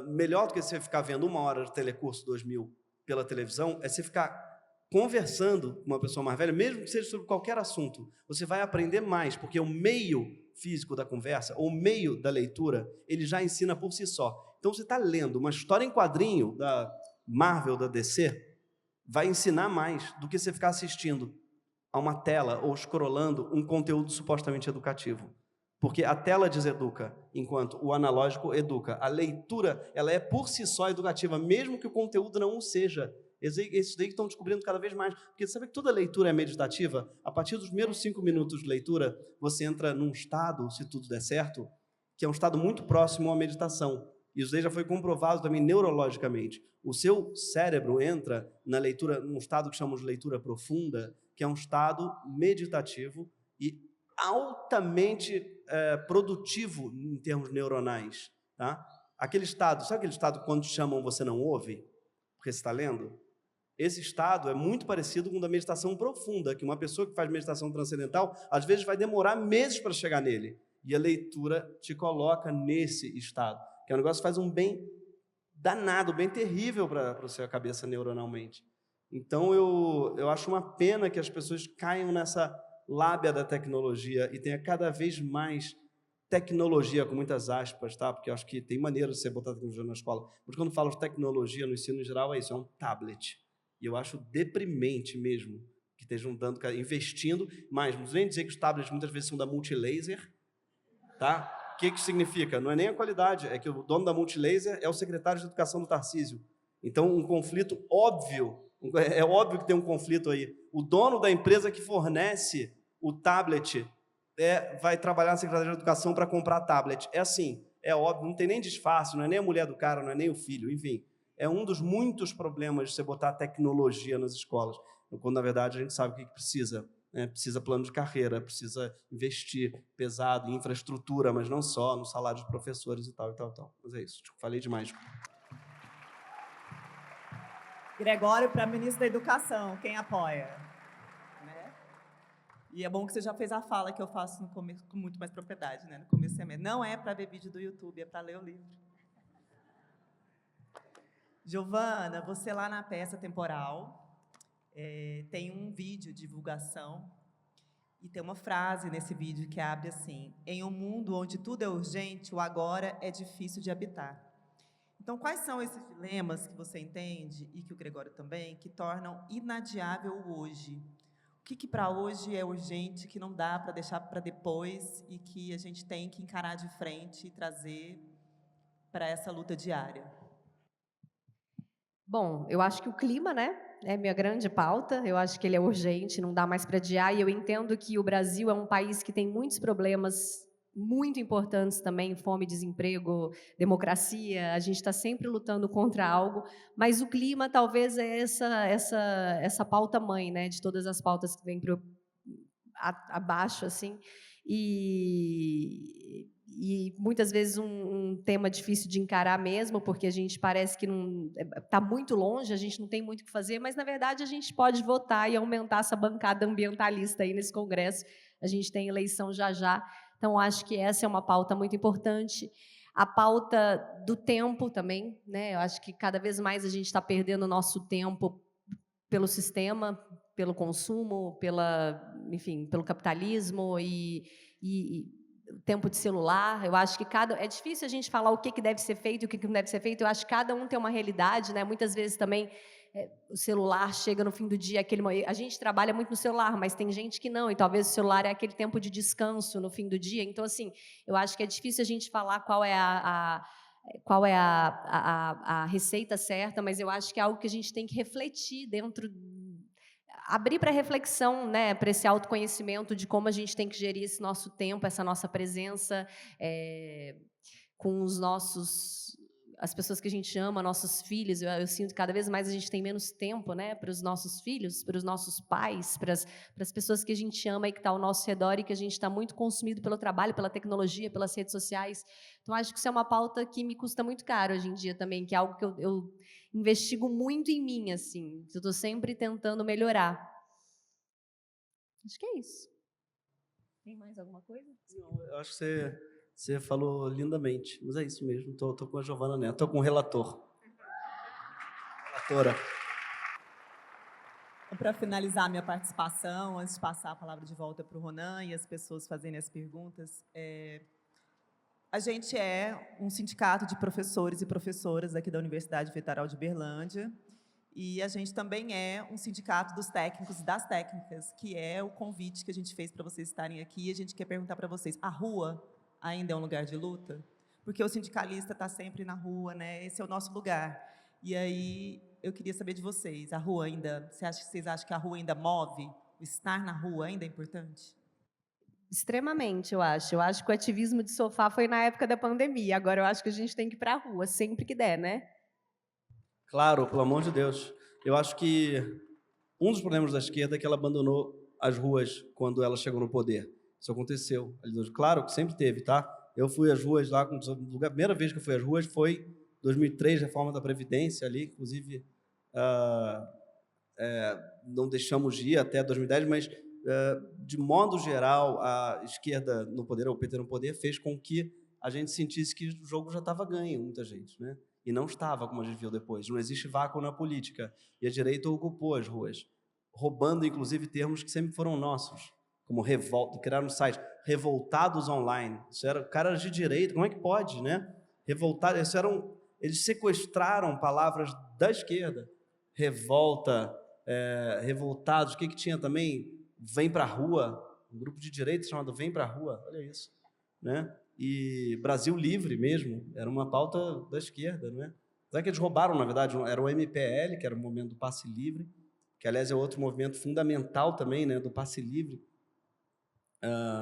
Speaker 4: melhor do que você ficar vendo 1 hora de Telecurso 2000 pela televisão, é você ficar conversando com uma pessoa mais velha, mesmo que seja sobre qualquer assunto. Você vai aprender mais, porque o meio físico da conversa, ou o meio da leitura, ele já ensina por si só. Então, você está lendo uma história em quadrinho da Marvel, da DC, vai ensinar mais do que você ficar assistindo a uma tela ou scrollando um conteúdo supostamente educativo. Porque a tela deseduca, enquanto o analógico educa. A leitura, ela é por si só educativa, mesmo que o conteúdo não o seja. Esses daí que estão descobrindo cada vez mais. Porque sabe que toda leitura é meditativa? A partir dos primeiros 5 minutos de leitura, você entra num estado, se tudo der certo, que é um estado muito próximo à meditação. Isso daí já foi comprovado também neurologicamente. O seu cérebro entra na leitura, num estado que chamamos de leitura profunda, que é um estado meditativo e altamente produtivo em termos neuronais. Tá? Aquele estado, sabe aquele estado que quando te chamam você não ouve? Porque você está lendo? Esse estado é muito parecido com o da meditação profunda, que uma pessoa que faz meditação transcendental, às vezes vai demorar meses para chegar nele. E a leitura te coloca nesse estado, que é um negócio que faz um bem danado, bem terrível para a sua cabeça neuronalmente. Então, eu acho uma pena que as pessoas caiam nessa lábia da tecnologia e tenha cada vez mais tecnologia, com muitas aspas, tá? Porque eu acho que tem maneira de você botar tecnologia na escola. Mas quando falo de tecnologia no ensino em geral, é isso, é um tablet. E eu acho deprimente mesmo que estejam investindo, mas não vem dizer que os tablets muitas vezes são da Multilaser, tá? O que significa? Não é nem a qualidade, é que o dono da Multilaser é o secretário de Educação do Tarcísio. Então, um conflito óbvio, é óbvio que tem um conflito aí. O dono da empresa que fornece o tablet vai trabalhar na Secretaria de Educação para comprar tablet. É assim, é óbvio, não tem nem disfarce, não é nem a mulher do cara, não é nem o filho, enfim. É um dos muitos problemas de você botar tecnologia nas escolas, quando, na verdade, a gente sabe o que precisa. Precisa plano de carreira, precisa investir pesado em infraestrutura, mas não só, no salário de professores e tal, e tal, e tal. Mas é isso, falei demais.
Speaker 2: Gregório para ministro da Educação, quem apoia? Né? E é bom que você já fez a fala que eu faço no começo com muito mais propriedade, né? No começo é não é para ver vídeo do YouTube, é para ler o livro. Giovana, você lá na peça temporal tem um vídeo de divulgação e tem uma frase nesse vídeo que abre assim: em um mundo onde tudo é urgente, o agora é difícil de habitar. Então, quais são esses dilemas que você entende, e que o Gregório também, que tornam inadiável o hoje? O que para hoje é urgente, que não dá para deixar para depois e que a gente tem que encarar de frente e trazer para essa luta diária?
Speaker 3: Bom, eu acho que o clima, né, é minha grande pauta. Eu acho que ele é urgente, não dá mais para adiar. E eu entendo que o Brasil é um país que tem muitos problemas muito importantes também, fome, desemprego, democracia. A gente está sempre lutando contra algo, mas o clima talvez é essa pauta mãe, né, de todas as pautas que vêm abaixo, assim. E muitas vezes um tema difícil de encarar mesmo, porque a gente parece que está muito longe, a gente não tem muito o que fazer, mas, na verdade, a gente pode votar e aumentar essa bancada ambientalista aí nesse Congresso. A gente tem eleição já. Então, acho que essa é uma pauta muito importante. A pauta do tempo também, né? Eu acho que cada vez mais a gente está perdendo o nosso tempo pelo sistema, pelo consumo, enfim, pelo capitalismo e tempo de celular. Eu acho que é difícil a gente falar o que deve ser feito e o que não deve ser feito. Eu acho que cada um tem uma realidade, né? Muitas vezes também o celular chega no fim do dia, a gente trabalha muito no celular, mas tem gente que não, e talvez o celular é aquele tempo de descanso no fim do dia. Então, assim, eu acho que é difícil a gente falar qual é a receita certa, mas eu acho que é algo que a gente tem que refletir abrir para reflexão, né, para esse autoconhecimento de como a gente tem que gerir esse nosso tempo, essa nossa presença com as pessoas que a gente ama, nossos filhos. Eu sinto que cada vez mais a gente tem menos tempo, né, para os nossos filhos, para os nossos pais, para as pessoas que a gente ama e que estão ao nosso redor, e que a gente está muito consumido pelo trabalho, pela tecnologia, pelas redes sociais. Então, acho que isso é uma pauta que me custa muito caro hoje em dia também, que é algo que eu investigo muito em mim, assim. Eu estou sempre tentando melhorar. Acho que é isso. Tem mais alguma coisa?
Speaker 4: Não, eu acho que você falou lindamente, mas é isso mesmo. Tô com a Giovana Neto, tô com o relatora.
Speaker 2: Para finalizar a minha participação, antes de passar a palavra de volta para o Ronan e as pessoas fazerem as perguntas, a gente é um sindicato de professores e professoras aqui da Universidade Federal de Berlândia, e a gente também é um sindicato dos técnicos e das técnicas, que é o convite que a gente fez para vocês estarem aqui. E a gente quer perguntar para vocês: a rua ainda é um lugar de luta? Porque o sindicalista está sempre na rua, né? Esse é o nosso lugar. E aí eu queria saber de vocês: a rua ainda, vocês acham que a rua ainda move? O estar na rua ainda é importante?
Speaker 3: Extremamente, eu acho. Eu acho que o ativismo de sofá foi na época da pandemia. Agora eu acho que a gente tem que ir para a rua sempre que der, né?
Speaker 4: Claro, pelo amor de Deus. Eu acho que um dos problemas da esquerda é que ela abandonou as ruas quando ela chegou no poder. Isso aconteceu. Claro que sempre teve, tá? Eu fui às ruas lá, a primeira vez que eu fui às ruas foi em 2003, reforma da Previdência ali, inclusive não deixamos de ir até 2010, mas de modo geral a esquerda no poder, ou o PT no poder, fez com que a gente sentisse que o jogo já estava ganho, muita gente, né? E não estava, como a gente viu depois. Não existe vácuo na política. E a direita ocupou as ruas, roubando, inclusive, termos que sempre foram nossos, como revolta, criaram um site, revoltados online. Isso era caras de direita, como é que pode, né? Revoltados, eles sequestraram palavras da esquerda. Revolta, revoltados, o que tinha também? Vem para a rua, um grupo de direita chamado Vem para a Rua, olha isso, né? E Brasil Livre mesmo, era uma pauta da esquerda, não é? Apesar que eles roubaram, na verdade, era o MPL, que era o movimento do passe livre, que, aliás, é outro movimento fundamental também, né, do passe livre,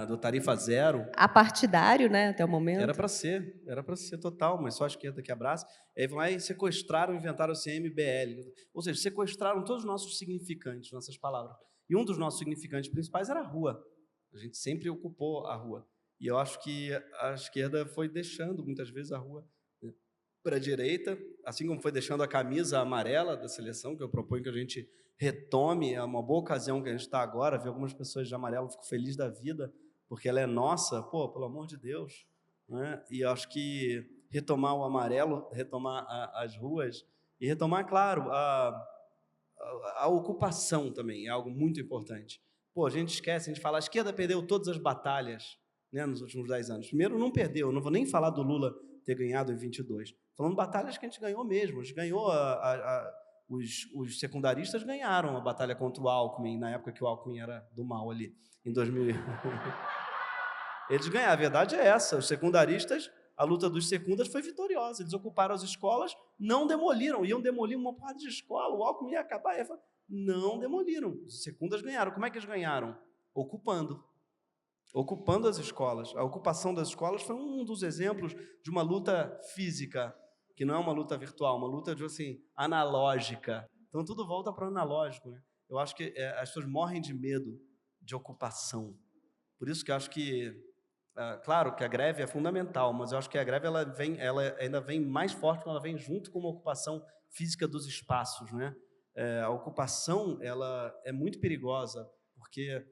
Speaker 4: do tarifa zero.
Speaker 3: Apartidário, né, até o momento.
Speaker 4: Era para ser total, mas só a esquerda que abraça. Aí vão lá e sequestraram, inventaram esse MBL. Ou seja, sequestraram todos os nossos significantes, nossas palavras. E um dos nossos significantes principais era a rua. A gente sempre ocupou a rua. E eu acho que a esquerda foi deixando, muitas vezes, a rua, né, para a direita, assim como foi deixando a camisa amarela da seleção, que eu proponho que a gente retome. É uma boa ocasião que a gente está agora, ver algumas pessoas de amarelo, fico feliz da vida, porque ela é nossa, pelo amor de Deus, né? E eu acho que retomar o amarelo, retomar as ruas, e retomar, claro, a ocupação também é algo muito importante. A gente esquece, a gente fala, a esquerda perdeu todas as batalhas, né, nos últimos 10 anos. Primeiro, não perdeu, não vou nem falar do Lula ter ganhado em 22, falando batalhas que a gente ganhou mesmo. A gente ganhou, os secundaristas ganharam a batalha contra o Alckmin, na época que o Alckmin era do mal ali, em 2000. Eles ganharam, a verdade é essa, os secundaristas, a luta dos secundas foi vitoriosa, eles ocuparam as escolas, não demoliram, iam demolir uma parte de escola, o Alckmin ia acabar, não demoliram, os secundas ganharam. Como é que eles ganharam? Ocupando as escolas. A ocupação das escolas foi um dos exemplos de uma luta física, que não é uma luta virtual, uma luta analógica. Então, tudo volta para o analógico, né? Eu acho que as pessoas morrem de medo de ocupação. Por isso que eu acho que, claro que a greve é fundamental, mas eu acho que a greve ela ainda vem mais forte quando ela vem junto com uma ocupação física dos espaços, né? A ocupação ela é muito perigosa, porque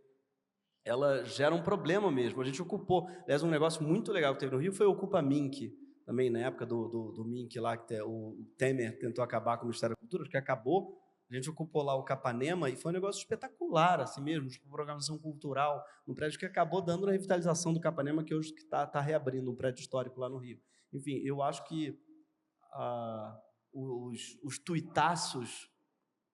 Speaker 4: ela gera um problema mesmo. A gente ocupou. Aliás, um negócio muito legal que teve no Rio foi o Ocupa Mink, também na época do Mink lá, que o Temer tentou acabar com o Ministério da Cultura, que acabou. A gente ocupou lá o Capanema e foi um negócio espetacular, assim mesmo, tipo, programação cultural, um prédio que acabou dando na revitalização do Capanema, que hoje está reabrindo, um prédio histórico lá no Rio. Enfim, eu acho que os tuitaços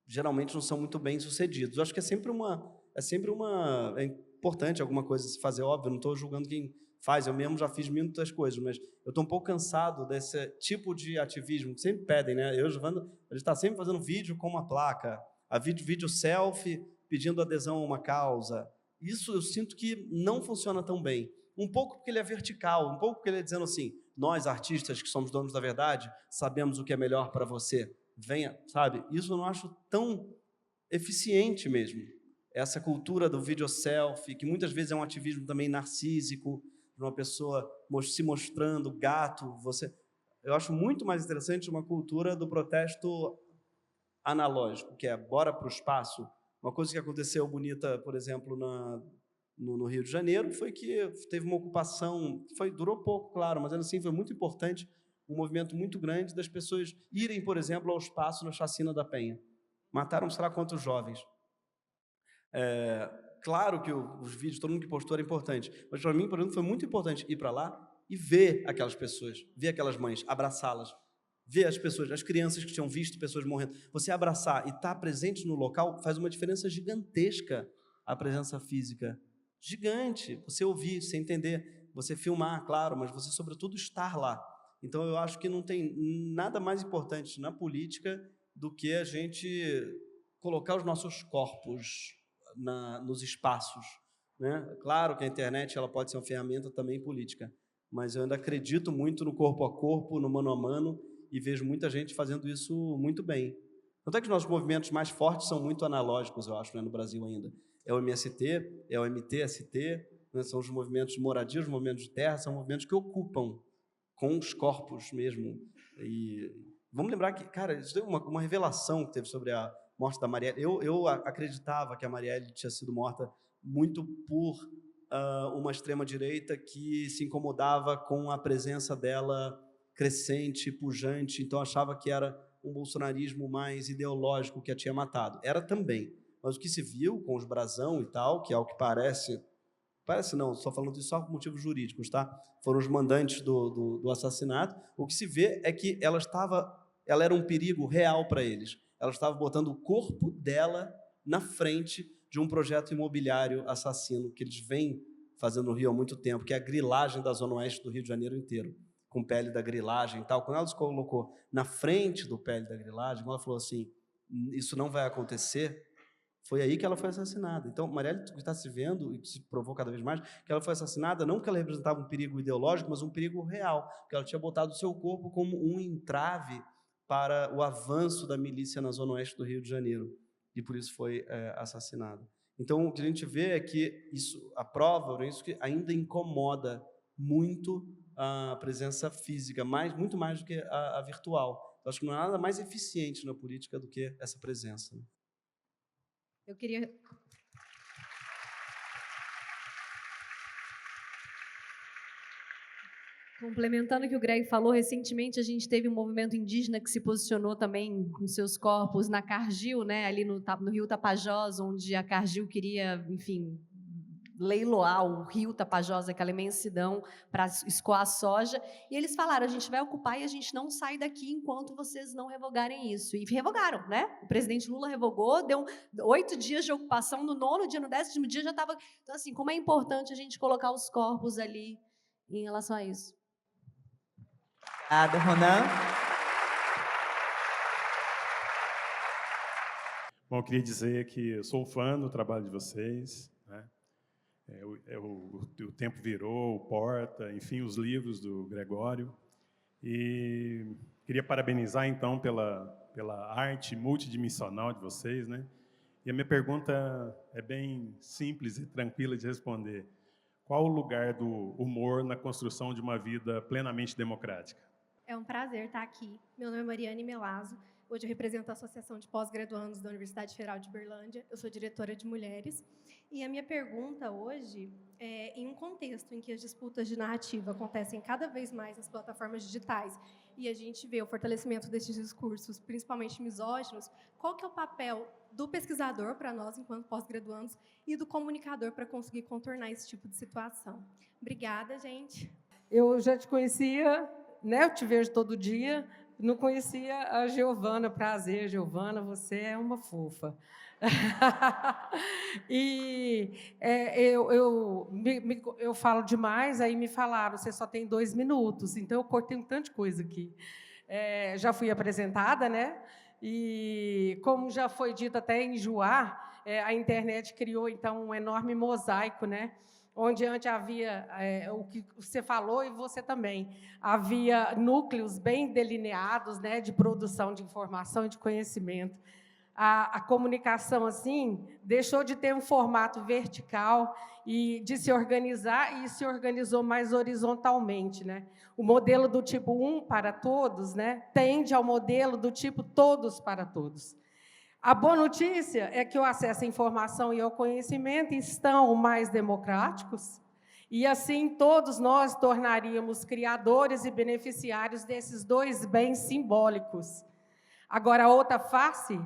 Speaker 4: geralmente não são muito bem sucedidos. Eu acho que é importante alguma coisa se fazer, óbvio, não estou julgando quem faz, eu mesmo já fiz muitas coisas, mas eu estou um pouco cansado desse tipo de ativismo que sempre pedem, né? Eu, Giovana, a gente está sempre fazendo vídeo com uma placa, vídeo selfie pedindo adesão a uma causa. Isso eu sinto que não funciona tão bem. Um pouco porque ele é vertical, um pouco porque ele é dizendo assim, nós artistas que somos donos da verdade, sabemos o que é melhor para você. Venha, sabe? Isso eu não acho tão eficiente mesmo. Essa cultura do vídeo selfie, que muitas vezes é um ativismo também narcísico, de uma pessoa se mostrando gato, eu acho muito mais interessante uma cultura do protesto analógico, que é bora para o espaço. Uma coisa que aconteceu bonita, por exemplo, no Rio de Janeiro, foi que teve uma ocupação, durou pouco, claro, mas assim foi muito importante, um movimento muito grande das pessoas irem, por exemplo, ao espaço na chacina da Penha. Mataram, sei lá quantos jovens. Claro que os vídeos, todo mundo que postou era importante, mas para mim, por exemplo, foi muito importante ir para lá e ver aquelas pessoas, ver aquelas mães, abraçá-las, ver as pessoas, as crianças que tinham visto pessoas morrendo. Você abraçar e estar presente no local faz uma diferença gigantesca, a presença física. Gigante. Você ouvir, você entender, você filmar, claro, mas você, sobretudo, estar lá. Então, eu acho que não tem nada mais importante na política do que a gente colocar os nossos corpos nos espaços, né? Claro que a internet ela pode ser uma ferramenta também política, mas eu ainda acredito muito no corpo a corpo, no mano a mano, e vejo muita gente fazendo isso muito bem. Tanto é que os nossos movimentos mais fortes são muito analógicos, eu acho, né, no Brasil ainda. É o MST, é o MTST, né, são os movimentos de moradia, os movimentos de terra, são movimentos que ocupam com os corpos mesmo. E vamos lembrar que, cara, isso deu uma revelação que teve sobre a morte da Marielle. Eu acreditava que a Marielle tinha sido morta muito por uma extrema-direita que se incomodava com a presença dela crescente, pujante, então achava que era um bolsonarismo mais ideológico que a tinha matado. Era também. Mas o que se viu com os brasão e tal, que é o que parece não, estou falando isso só por motivos jurídicos, tá? Foram os mandantes do assassinato. O que se vê é que ela era um perigo real para eles. Ela estava botando o corpo dela na frente de um projeto imobiliário assassino que eles vêm fazendo no Rio há muito tempo, que é a grilagem da Zona Oeste do Rio de Janeiro inteiro, com pele da grilagem e tal. Quando ela se colocou na frente do pele da grilagem, ela falou assim, isso não vai acontecer, foi aí que ela foi assassinada. Então, Marielle está se vendo, e se provou cada vez mais, que ela foi assassinada não porque ela representava um perigo ideológico, mas um perigo real, porque ela tinha botado o seu corpo como um entrave para o avanço da milícia na Zona Oeste do Rio de Janeiro, e por isso foi assassinada. Então, o que a gente vê é que isso, a prova, é isso que ainda incomoda muito a presença física, muito mais do que a virtual. Eu acho que não há nada mais eficiente na política do que essa presença.
Speaker 3: Eu queria... Complementando o que o Greg falou, recentemente a gente teve um movimento indígena que se posicionou também com seus corpos na Cargill, né, ali no Rio Tapajós, onde a Cargill queria, enfim, leiloar o Rio Tapajós, aquela imensidão, para escoar soja, e eles falaram, a gente vai ocupar e a gente não sai daqui enquanto vocês não revogarem isso. E revogaram, né? O presidente Lula revogou, deu 8 dias de ocupação, no 9º dia, no 10º dia já estava... Então, assim, como é importante a gente colocar os corpos ali em relação a isso.
Speaker 2: Obrigada, Ronan.
Speaker 5: Bom, eu queria dizer que eu sou fã do trabalho de vocês, né? O Tempo Virou, o Porta, enfim, os livros do Gregório. E queria parabenizar, então, pela arte multidimensional de vocês, né? E a minha pergunta é bem simples e tranquila de responder. Qual o lugar do humor na construção de uma vida plenamente democrática?
Speaker 6: É um prazer estar aqui. Meu nome é Mariane Melazo, Hoje eu represento a Associação de Pós-Graduandos da Universidade Federal de Uberlândia. Eu sou diretora de mulheres. E a minha pergunta hoje é, em um contexto em que as disputas de narrativa acontecem cada vez mais nas plataformas digitais e a gente vê o fortalecimento desses discursos, principalmente misóginos, qual que é o papel do pesquisador para nós, enquanto pós-graduandos, e do comunicador para conseguir contornar esse tipo de situação? Obrigada, gente.
Speaker 7: Eu já te conhecia, né? Eu te vejo todo dia. Não conhecia a Giovana. Prazer, Giovana, você é uma fofa. E eu falo demais, aí me falaram, você só tem 2 minutos, então eu cortei um tanto de coisa aqui. Já fui apresentada, né? E, como já foi dito até em Juá, a internet criou, então, um enorme mosaico, né? Onde antes havia o que você falou e você também. Havia núcleos bem delineados, né, de produção de informação e de conhecimento. A comunicação, assim, deixou de ter um formato vertical e de se organizar e se organizou mais horizontalmente, né? O modelo do tipo um para todos, né, tende ao modelo do tipo todos para todos. A boa notícia é que o acesso à informação e ao conhecimento estão mais democráticos e, assim, todos nós tornaríamos criadores e beneficiários desses 2 bens simbólicos. Agora, a outra face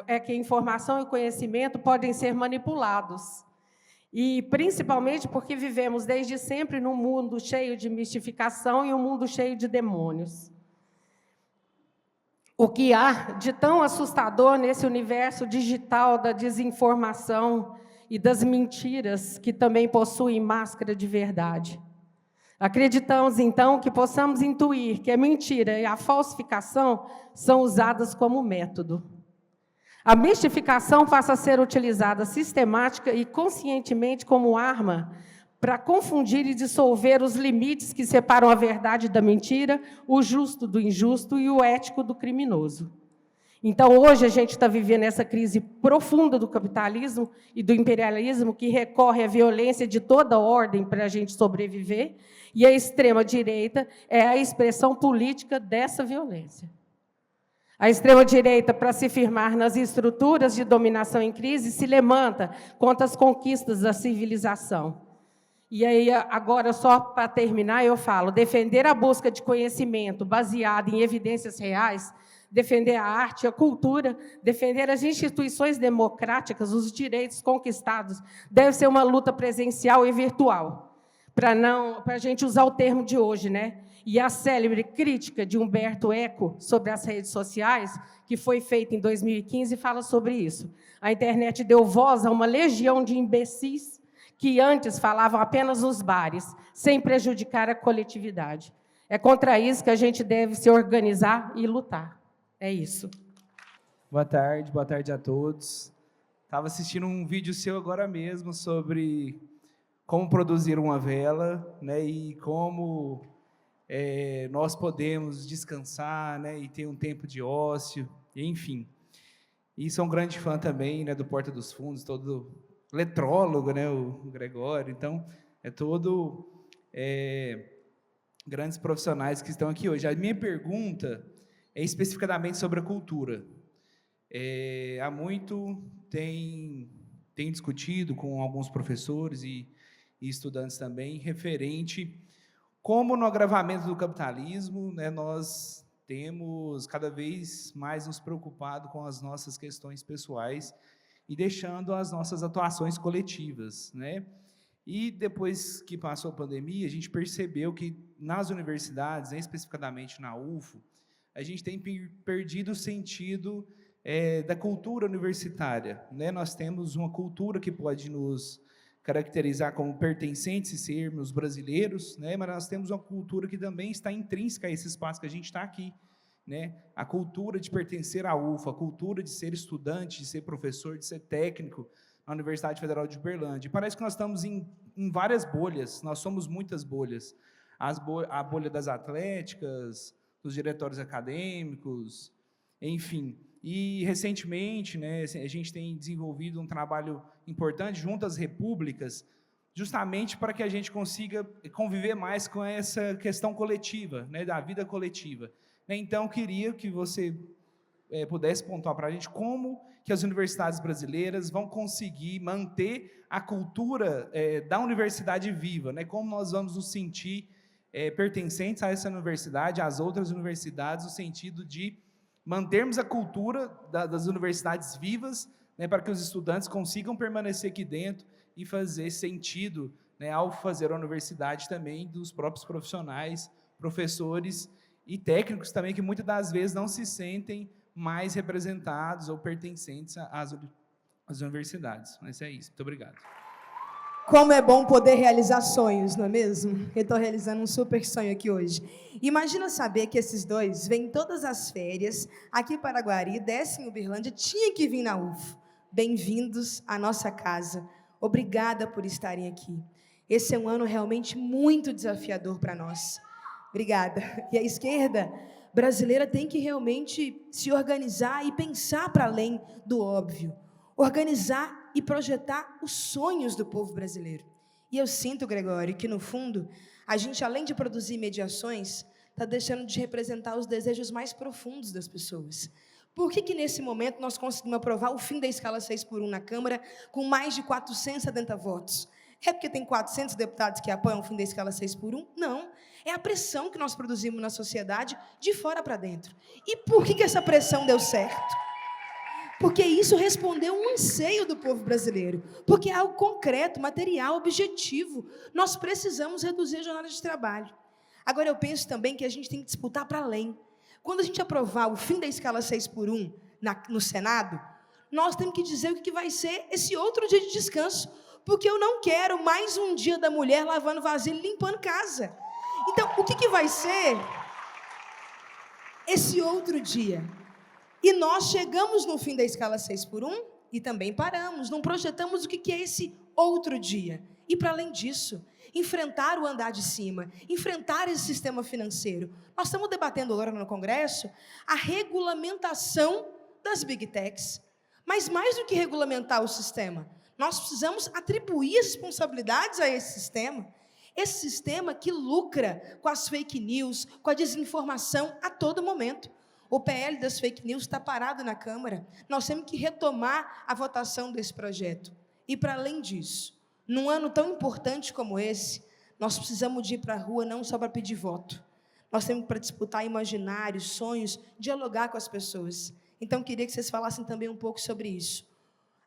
Speaker 7: é que a informação e o conhecimento podem ser manipulados. E, principalmente, porque vivemos desde sempre num mundo cheio de mistificação e um mundo cheio de demônios. O que há de tão assustador nesse universo digital da desinformação e das mentiras, que também possuem máscara de verdade? Acreditamos, então, que possamos intuir que a mentira e a falsificação são usadas como método. A mistificação passa a ser utilizada sistemática e conscientemente como arma para confundir e dissolver os limites que separam a verdade da mentira, o justo do injusto e o ético do criminoso. Então, hoje, a gente está vivendo essa crise profunda do capitalismo e do imperialismo, que recorre à violência de toda ordem para a gente sobreviver, e a extrema-direita é a expressão política dessa violência. A extrema-direita, para se firmar nas estruturas de dominação em crise, se levanta contra as conquistas da civilização. E aí, agora, só para terminar, eu falo, defender a busca de conhecimento baseado em evidências reais, defender a arte, a cultura, defender as instituições democráticas, os direitos conquistados, deve ser uma luta presencial e virtual, para a gente usar o termo de hoje, né? E a célebre crítica de Humberto Eco sobre as redes sociais, que foi feita em 2015, fala sobre isso. A internet deu voz a uma legião de imbecis que antes falavam apenas nos bares, sem prejudicar a coletividade. É contra isso que a gente deve se organizar e lutar. É isso.
Speaker 8: Boa tarde a todos. Estava assistindo um vídeo seu agora mesmo sobre como produzir uma vela, né, e como nós podemos descansar, né, e ter um tempo de ócio, enfim. E sou um grande fã também, né, do Porta dos Fundos, todo letrólogo, né, o Gregório. Então, grandes profissionais que estão aqui hoje. A minha pergunta é especificamente sobre a cultura. Há muito tem discutido com alguns professores e estudantes também, referente como no agravamento do capitalismo, né, nós temos cada vez mais nos preocupado com as nossas questões pessoais e deixando as nossas atuações coletivas, né? E depois que passou a pandemia, a gente percebeu que nas universidades, especificamente na UFO, a gente tem perdido o sentido da cultura universitária, né? Nós temos uma cultura que pode nos caracterizar como pertencentes e sermos brasileiros, né? Mas nós temos uma cultura que também está intrínseca a esse espaço que a gente está aqui, né? A cultura de pertencer à UFO, a cultura de ser estudante, de ser professor, de ser técnico na Universidade Federal de Uberlândia. E parece que nós estamos em várias bolhas, nós somos muitas bolhas. A bolha das atléticas, dos diretórios acadêmicos, enfim. E, recentemente, né, a gente tem desenvolvido um trabalho importante junto às repúblicas, justamente para que a gente consiga conviver mais com essa questão coletiva, né, da vida coletiva. Então, queria que você pudesse pontuar para a gente como que as universidades brasileiras vão conseguir manter a cultura da universidade viva, né? Como nós vamos nos sentir pertencentes a essa universidade, às outras universidades, no sentido de mantermos a cultura das universidades vivas, né, para que os estudantes consigam permanecer aqui dentro e fazer sentido, né, ao fazer a universidade também dos próprios profissionais, professores e técnicos também, que muitas das vezes não se sentem mais representados ou pertencentes às universidades. Mas é isso. Muito obrigado.
Speaker 9: Como é bom poder realizar sonhos, não é mesmo? Eu estou realizando um super sonho aqui hoje. Imagina saber que esses dois vêm todas as férias aqui para Paraguari, descem em Uberlândia, tinha que vir na UFO. Bem-vindos à nossa casa. Obrigada por estarem aqui. Esse é um ano realmente muito desafiador para nós. Obrigada. E a esquerda brasileira tem que realmente se organizar e pensar para além do óbvio. Organizar e projetar os sonhos do povo brasileiro. E eu sinto, Gregório, que no fundo, a gente, além de produzir mediações, está deixando de representar os desejos mais profundos das pessoas. Por que nesse momento nós conseguimos aprovar o fim da escala 6x1 na Câmara com mais de 470 votos? É porque tem 400 deputados que apoiam o fim da escala 6x1? Não. É a pressão que nós produzimos na sociedade de fora para dentro. E por que essa pressão deu certo? Porque isso respondeu um anseio do povo brasileiro. Porque é algo concreto, material, objetivo. Nós precisamos reduzir a jornada de trabalho. Agora, eu penso também que a gente tem que disputar para além. Quando a gente aprovar o fim da escala 6x1 no Senado, nós temos que dizer o que vai ser esse outro dia de descanso. Porque eu não quero mais um dia da mulher lavando vasilha e limpando casa. Então, o que vai ser esse outro dia? E nós chegamos no fim da escala 6x1 e também paramos, não projetamos o que é esse outro dia. E, para além disso, enfrentar o andar de cima, enfrentar esse sistema financeiro. Nós estamos debatendo agora no Congresso a regulamentação das Big Techs. Mas mais do que regulamentar o sistema, nós precisamos atribuir responsabilidades a esse sistema que lucra com as fake news, com a desinformação a todo momento. O PL das fake news está parado na Câmara. Nós temos que retomar a votação desse projeto. E, para além disso, num ano tão importante como esse, nós precisamos de ir para a rua não só para pedir voto. Nós temos para disputar imaginários, sonhos, dialogar com as pessoas. Então, queria que vocês falassem também um pouco sobre isso.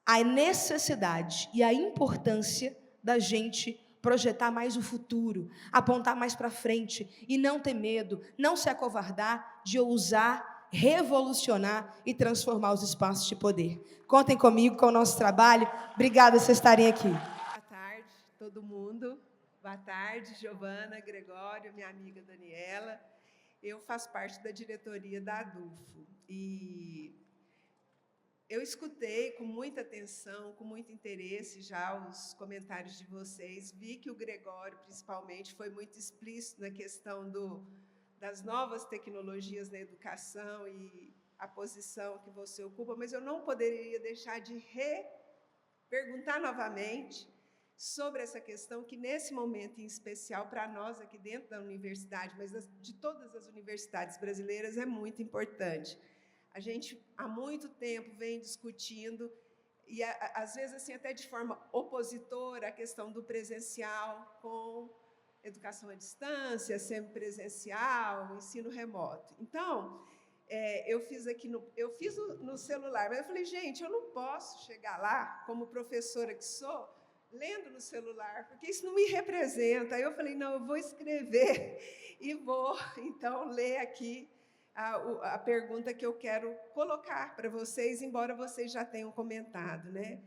Speaker 9: A necessidade e a importância da gente projetar mais o futuro, apontar mais para frente e não ter medo, não se acovardar de ousar, revolucionar e transformar os espaços de poder. Contem comigo, com o nosso trabalho. Obrigada por vocês estarem aqui.
Speaker 10: Boa tarde, todo mundo. Boa tarde, Giovana, Gregório, minha amiga Daniela. Eu faço parte da diretoria da ADUFO e eu escutei com muita atenção, com muito interesse já os comentários de vocês. Vi que o Gregório, principalmente, foi muito explícito na questão das novas tecnologias na educação e a posição que você ocupa, mas eu não poderia deixar de perguntar novamente sobre essa questão que, nesse momento em especial, para nós aqui dentro da universidade, mas de todas as universidades brasileiras, é muito importante. A gente, há muito tempo, vem discutindo, e às vezes assim, até de forma opositora, a questão do presencial com educação à distância, semipresencial, ensino remoto. Então, eu fiz no celular, mas eu falei, gente, eu não posso chegar lá, como professora que sou, lendo no celular, porque isso não me representa. Aí eu falei, não, eu vou escrever e vou, então, ler aqui a pergunta que eu quero colocar para vocês, embora vocês já tenham comentado, né?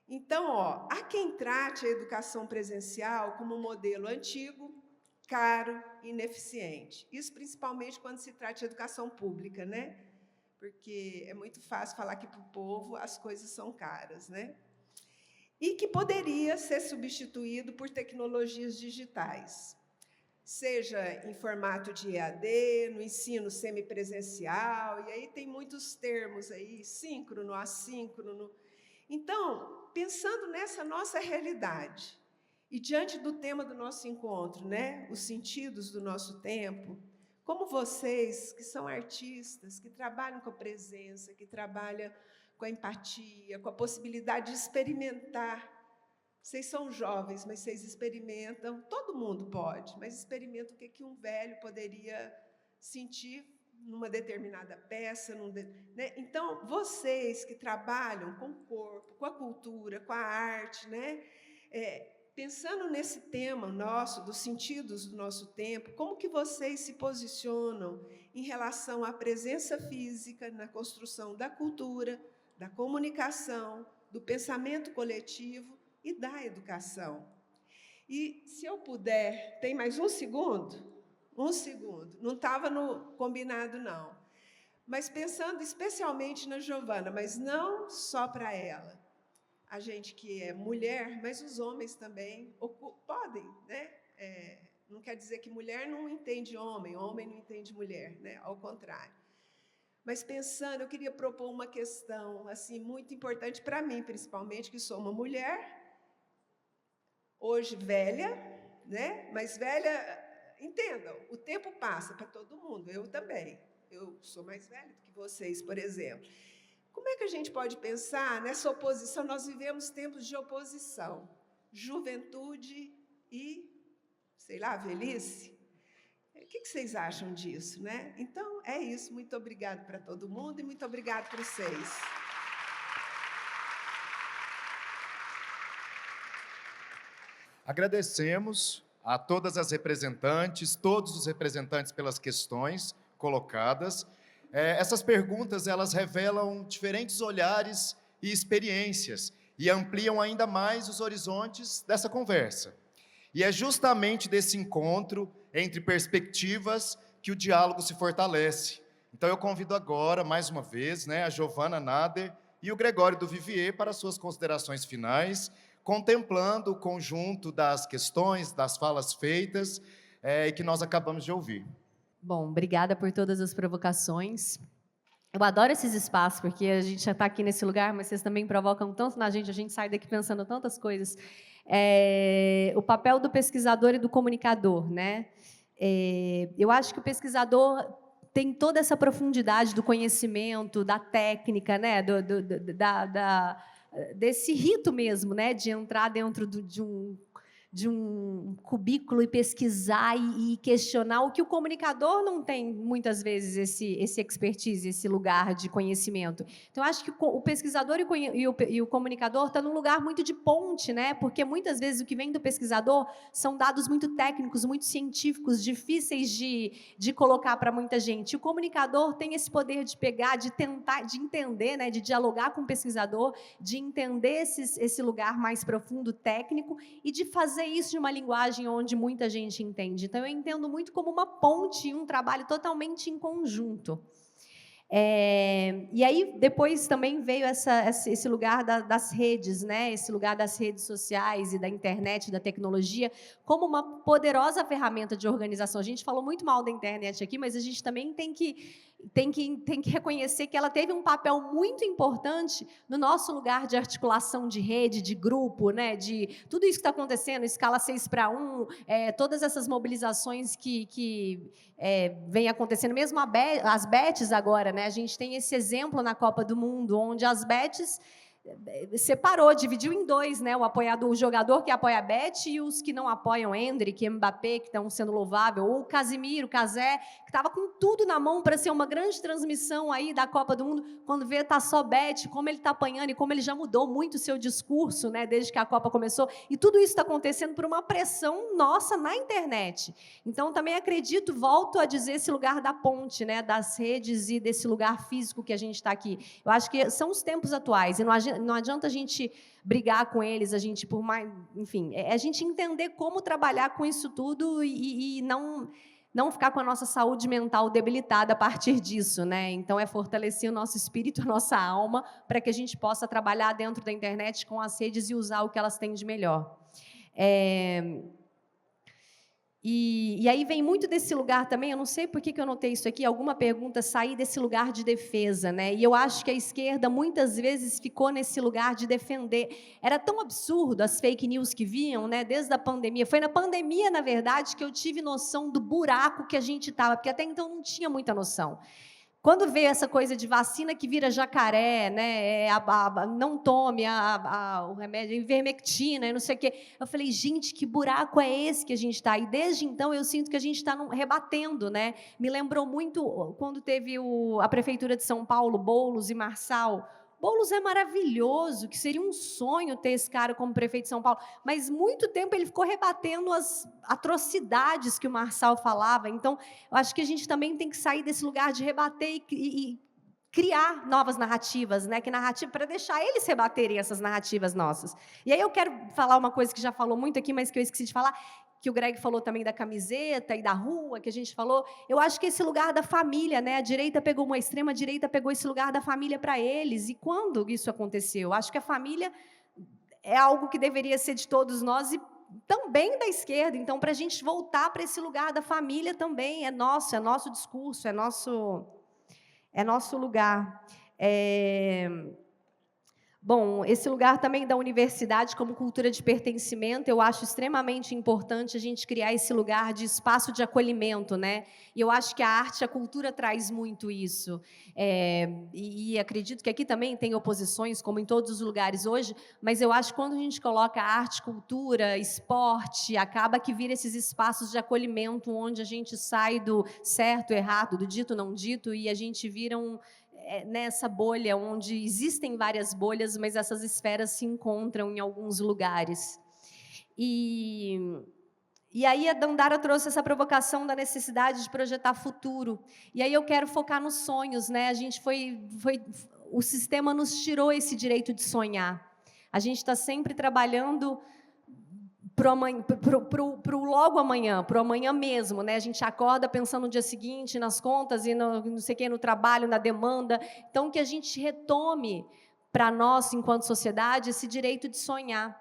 Speaker 10: Então, há quem trate a educação presencial como um modelo antigo, caro e ineficiente. Isso principalmente quando se trata de educação pública, né? Porque é muito fácil falar que para o povo as coisas são caras, né? E que poderia ser substituído por tecnologias digitais, seja em formato de EAD, no ensino semipresencial, e aí tem muitos termos aí, síncrono, assíncrono. Então, pensando nessa nossa realidade, e diante do tema do nosso encontro, né, os sentidos do nosso tempo, como vocês, que são artistas, que trabalham com a presença, que trabalham com a empatia, com a possibilidade de experimentar. Vocês são jovens, mas vocês experimentam, todo mundo pode, mas experimenta o que um velho poderia sentir numa determinada peça. Né? Então, vocês que trabalham com o corpo, com a cultura, com a arte, né? Pensando nesse tema nosso, dos sentidos do nosso tempo, como que vocês se posicionam em relação à presença física na construção da cultura, da comunicação, do pensamento coletivo e da educação? E, se eu puder, tem mais um segundo? Um segundo. Não estava no combinado, não. Mas pensando especialmente na Giovana, mas não só para ela. A gente que é mulher, mas os homens também podem, né? Não quer dizer que mulher não entende homem, homem não entende mulher, né? Ao contrário. Mas pensando, eu queria propor uma questão assim muito importante para mim, principalmente, que sou uma mulher, hoje velha, né? Mas velha, entendam, o tempo passa para todo mundo, eu também. Eu sou mais velha do que vocês, por exemplo. Como é que a gente pode pensar nessa oposição? Nós vivemos tempos de oposição, juventude e, sei lá, velhice. O que vocês acham disso, né? Então, é isso. Muito obrigada para todo mundo e muito obrigada para vocês.
Speaker 1: Agradecemos a todas as representantes, todos os representantes pelas questões colocadas. Essas perguntas, elas revelam diferentes olhares e experiências e ampliam ainda mais os horizontes dessa conversa. E é justamente desse encontro entre perspectivas que o diálogo se fortalece. Então, eu convido agora, mais uma vez, né, a Giovana Nader e o Gregório do Vivier para suas considerações finais, contemplando o conjunto das questões, das falas feitas e que nós acabamos de ouvir.
Speaker 3: Bom, obrigada por todas as provocações. Eu adoro esses espaços, porque a gente já está aqui nesse lugar, mas vocês também provocam tanto na gente, a gente sai daqui pensando tantas coisas. O papel do pesquisador e do comunicador, né? Eu acho que o pesquisador tem toda essa profundidade do conhecimento, da técnica, né? Desse rito mesmo, né? De entrar dentro de um cubículo e pesquisar e questionar, o que o comunicador não tem, muitas vezes, esse expertise, esse lugar de conhecimento. Então, acho que o pesquisador e o comunicador estão num lugar muito de ponte, né? Porque, muitas vezes, o que vem do pesquisador são dados muito técnicos, muito científicos, difíceis de colocar para muita gente. E o comunicador tem esse poder de pegar, de tentar, de entender, né? De dialogar com o pesquisador, de entender esse lugar mais profundo, técnico, e de fazer isso de uma linguagem onde muita gente entende. Então, eu entendo muito como uma ponte e um trabalho totalmente em conjunto. E aí, depois também veio esse lugar das redes, né? Esse lugar das redes sociais e da internet, da tecnologia, como uma poderosa ferramenta de organização. A gente falou muito mal da internet aqui, mas a gente também tem que reconhecer que ela teve um papel muito importante no nosso lugar de articulação de rede, de grupo, né? De tudo isso que está acontecendo, escala 6:1, todas essas mobilizações que vem acontecendo, mesmo as bets agora, né? A gente tem esse exemplo na Copa do Mundo, onde as bets separou, dividiu em dois, né? O jogador que apoia a Bet e os que não apoiam, Endrick, Mbappé, que estão sendo louvável, ou o Casimiro, o Cazé, que estava com tudo na mão para ser uma grande transmissão aí da Copa do Mundo, quando vê tá só Bet, como ele está apanhando e como ele já mudou muito o seu discurso, né? Desde que a Copa começou, e tudo isso está acontecendo por uma pressão nossa na internet. Então, também acredito, volto a dizer, esse lugar da ponte, né? Das redes e desse lugar físico que a gente está aqui. Eu acho que são os tempos atuais, e não adianta a gente brigar com eles, a gente, por mais, enfim, a gente entender como trabalhar com isso tudo e não ficar com a nossa saúde mental debilitada a partir disso, né? Então, é fortalecer o nosso espírito, a nossa alma, para que a gente possa trabalhar dentro da internet com as redes e usar o que elas têm de melhor. E aí vem muito desse lugar também, eu não sei por que eu notei isso aqui, alguma pergunta sair desse lugar de defesa, né? E eu acho que a esquerda muitas vezes ficou nesse lugar de defender. Era tão absurdo as fake news que vinham, né? Desde a pandemia. Foi na pandemia, na verdade, que eu tive noção do buraco que a gente estava, porque até então não tinha muita noção. Quando veio essa coisa de vacina que vira jacaré, né, não tome o remédio, ivermectina, não sei o quê, eu falei, gente, que buraco é esse que a gente está? E desde então eu sinto que a gente está rebatendo, né? Me lembrou muito quando teve a Prefeitura de São Paulo, Boulos e Marçal. Boulos é maravilhoso, que seria um sonho ter esse cara como prefeito de São Paulo, mas muito tempo ele ficou rebatendo as atrocidades que o Marçal falava. Então, eu acho que a gente também tem que sair desse lugar de rebater e criar novas narrativas, né? Que narrativa para deixar eles rebaterem essas narrativas nossas. E aí eu quero falar uma coisa que já falou muito aqui, mas que eu esqueci de falar, que o Greg falou também da camiseta e da rua, que a gente falou. Eu acho que esse lugar da família, né? A direita pegou, uma extrema-direita pegou esse lugar da família para eles. E quando isso aconteceu? Acho que a família é algo que deveria ser de todos nós e também da esquerda. Então, para a gente voltar para esse lugar da família também, é nosso discurso, é nosso lugar. Bom, esse lugar também da universidade como cultura de pertencimento, eu acho extremamente importante a gente criar esse lugar de espaço de acolhimento, né? E eu acho que a arte, a cultura traz muito isso. E acredito que aqui também tem oposições, como em todos os lugares hoje, mas eu acho que quando a gente coloca arte, cultura, esporte, acaba que vira esses espaços de acolhimento onde a gente sai do certo, errado, do dito, não dito, e a gente vira nessa bolha, onde existem várias bolhas, mas essas esferas se encontram em alguns lugares. E aí a Dandara trouxe essa provocação da necessidade de projetar futuro. E aí eu quero focar nos sonhos, né? A gente o sistema nos tirou esse direito de sonhar. A gente está sempre trabalhando para o logo amanhã, para o amanhã mesmo, né? A gente acorda pensando no dia seguinte, nas contas e não sei o quê, no trabalho, na demanda. Então, que a gente retome para nós, enquanto sociedade, esse direito de sonhar,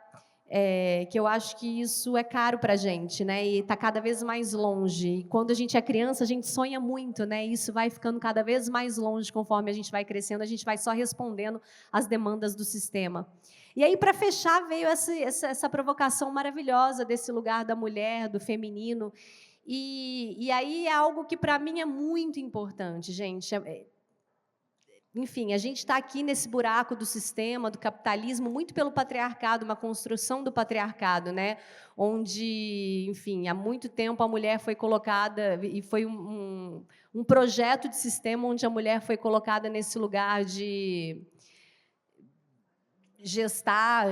Speaker 3: que eu acho que isso é caro para a gente, né? E está cada vez mais longe. E quando a gente é criança, a gente sonha muito, né? E isso vai ficando cada vez mais longe conforme a gente vai crescendo, a gente vai só respondendo às demandas do sistema. E aí, para fechar, veio essa provocação maravilhosa desse lugar da mulher, do feminino. E aí é algo que, para mim, é muito importante, gente. Enfim, a gente está aqui nesse buraco do sistema, do capitalismo, muito pelo patriarcado, uma construção do patriarcado, né? Onde, enfim, há muito tempo a mulher foi colocada, e foi um projeto de sistema onde a mulher foi colocada nesse lugar de gestar,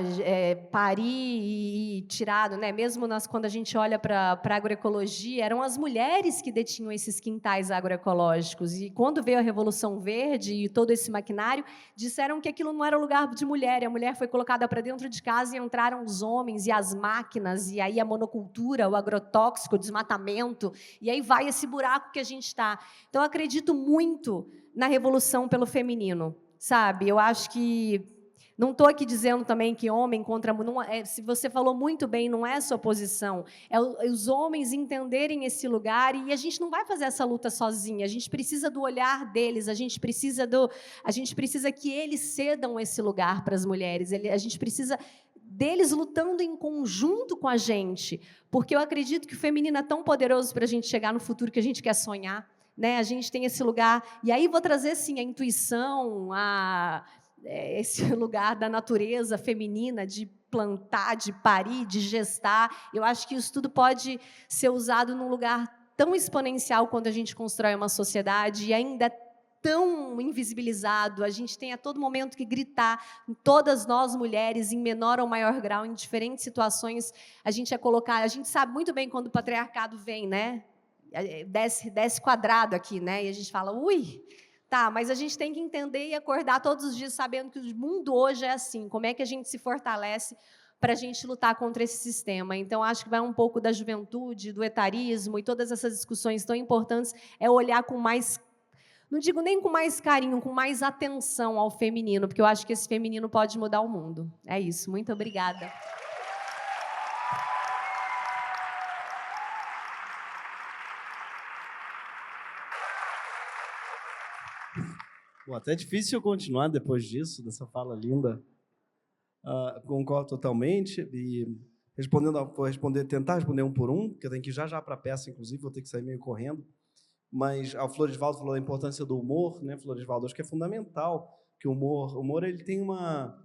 Speaker 3: parir e tirado, né? Mesmo quando a gente olha para a agroecologia, eram as mulheres que detinham esses quintais agroecológicos. E quando veio a Revolução Verde e todo esse maquinário, disseram que aquilo não era lugar de mulher, e a mulher foi colocada para dentro de casa e entraram os homens e as máquinas, e aí a monocultura, o agrotóxico, o desmatamento, e aí vai esse buraco que a gente está. Então, eu acredito muito na revolução pelo feminino, sabe? Eu acho que não estou aqui dizendo também que homem contra mulher, se você falou muito bem, não é sua posição, é os homens entenderem esse lugar, e a gente não vai fazer essa luta sozinha, a gente precisa do olhar deles, a gente precisa que eles cedam esse lugar para as mulheres, a gente precisa deles lutando em conjunto com a gente, porque eu acredito que o feminino é tão poderoso para a gente chegar no futuro que a gente quer sonhar, né? A gente tem esse lugar, e aí vou trazer, sim, a intuição, esse lugar da natureza feminina, de plantar, de parir, de gestar. Eu acho que isso tudo pode ser usado num lugar tão exponencial quando a gente constrói uma sociedade, e ainda tão invisibilizado. A gente tem a todo momento que gritar, todas nós mulheres, em menor ou maior grau, em diferentes situações, a gente sabe muito bem quando o patriarcado vem, né? Desce quadrado aqui, né? E a gente fala, ui... Tá, mas a gente tem que entender e acordar todos os dias sabendo que o mundo hoje é assim. Como é que a gente se fortalece para a gente lutar contra esse sistema? Então, acho que vai um pouco da juventude, do etarismo e todas essas discussões tão importantes, é olhar com mais, não digo nem com mais carinho, com mais atenção ao feminino, porque eu acho que esse feminino pode mudar o mundo. É isso, muito obrigada.
Speaker 4: Bom, até é difícil eu continuar depois disso, dessa fala linda. Concordo totalmente. E tentar responder um por um, porque eu tenho que ir já para a peça, inclusive, vou ter que sair meio correndo. Mas o Floresvaldo falou da importância do humor, né, Floresvaldo? Acho que é fundamental que o humor ele tem uma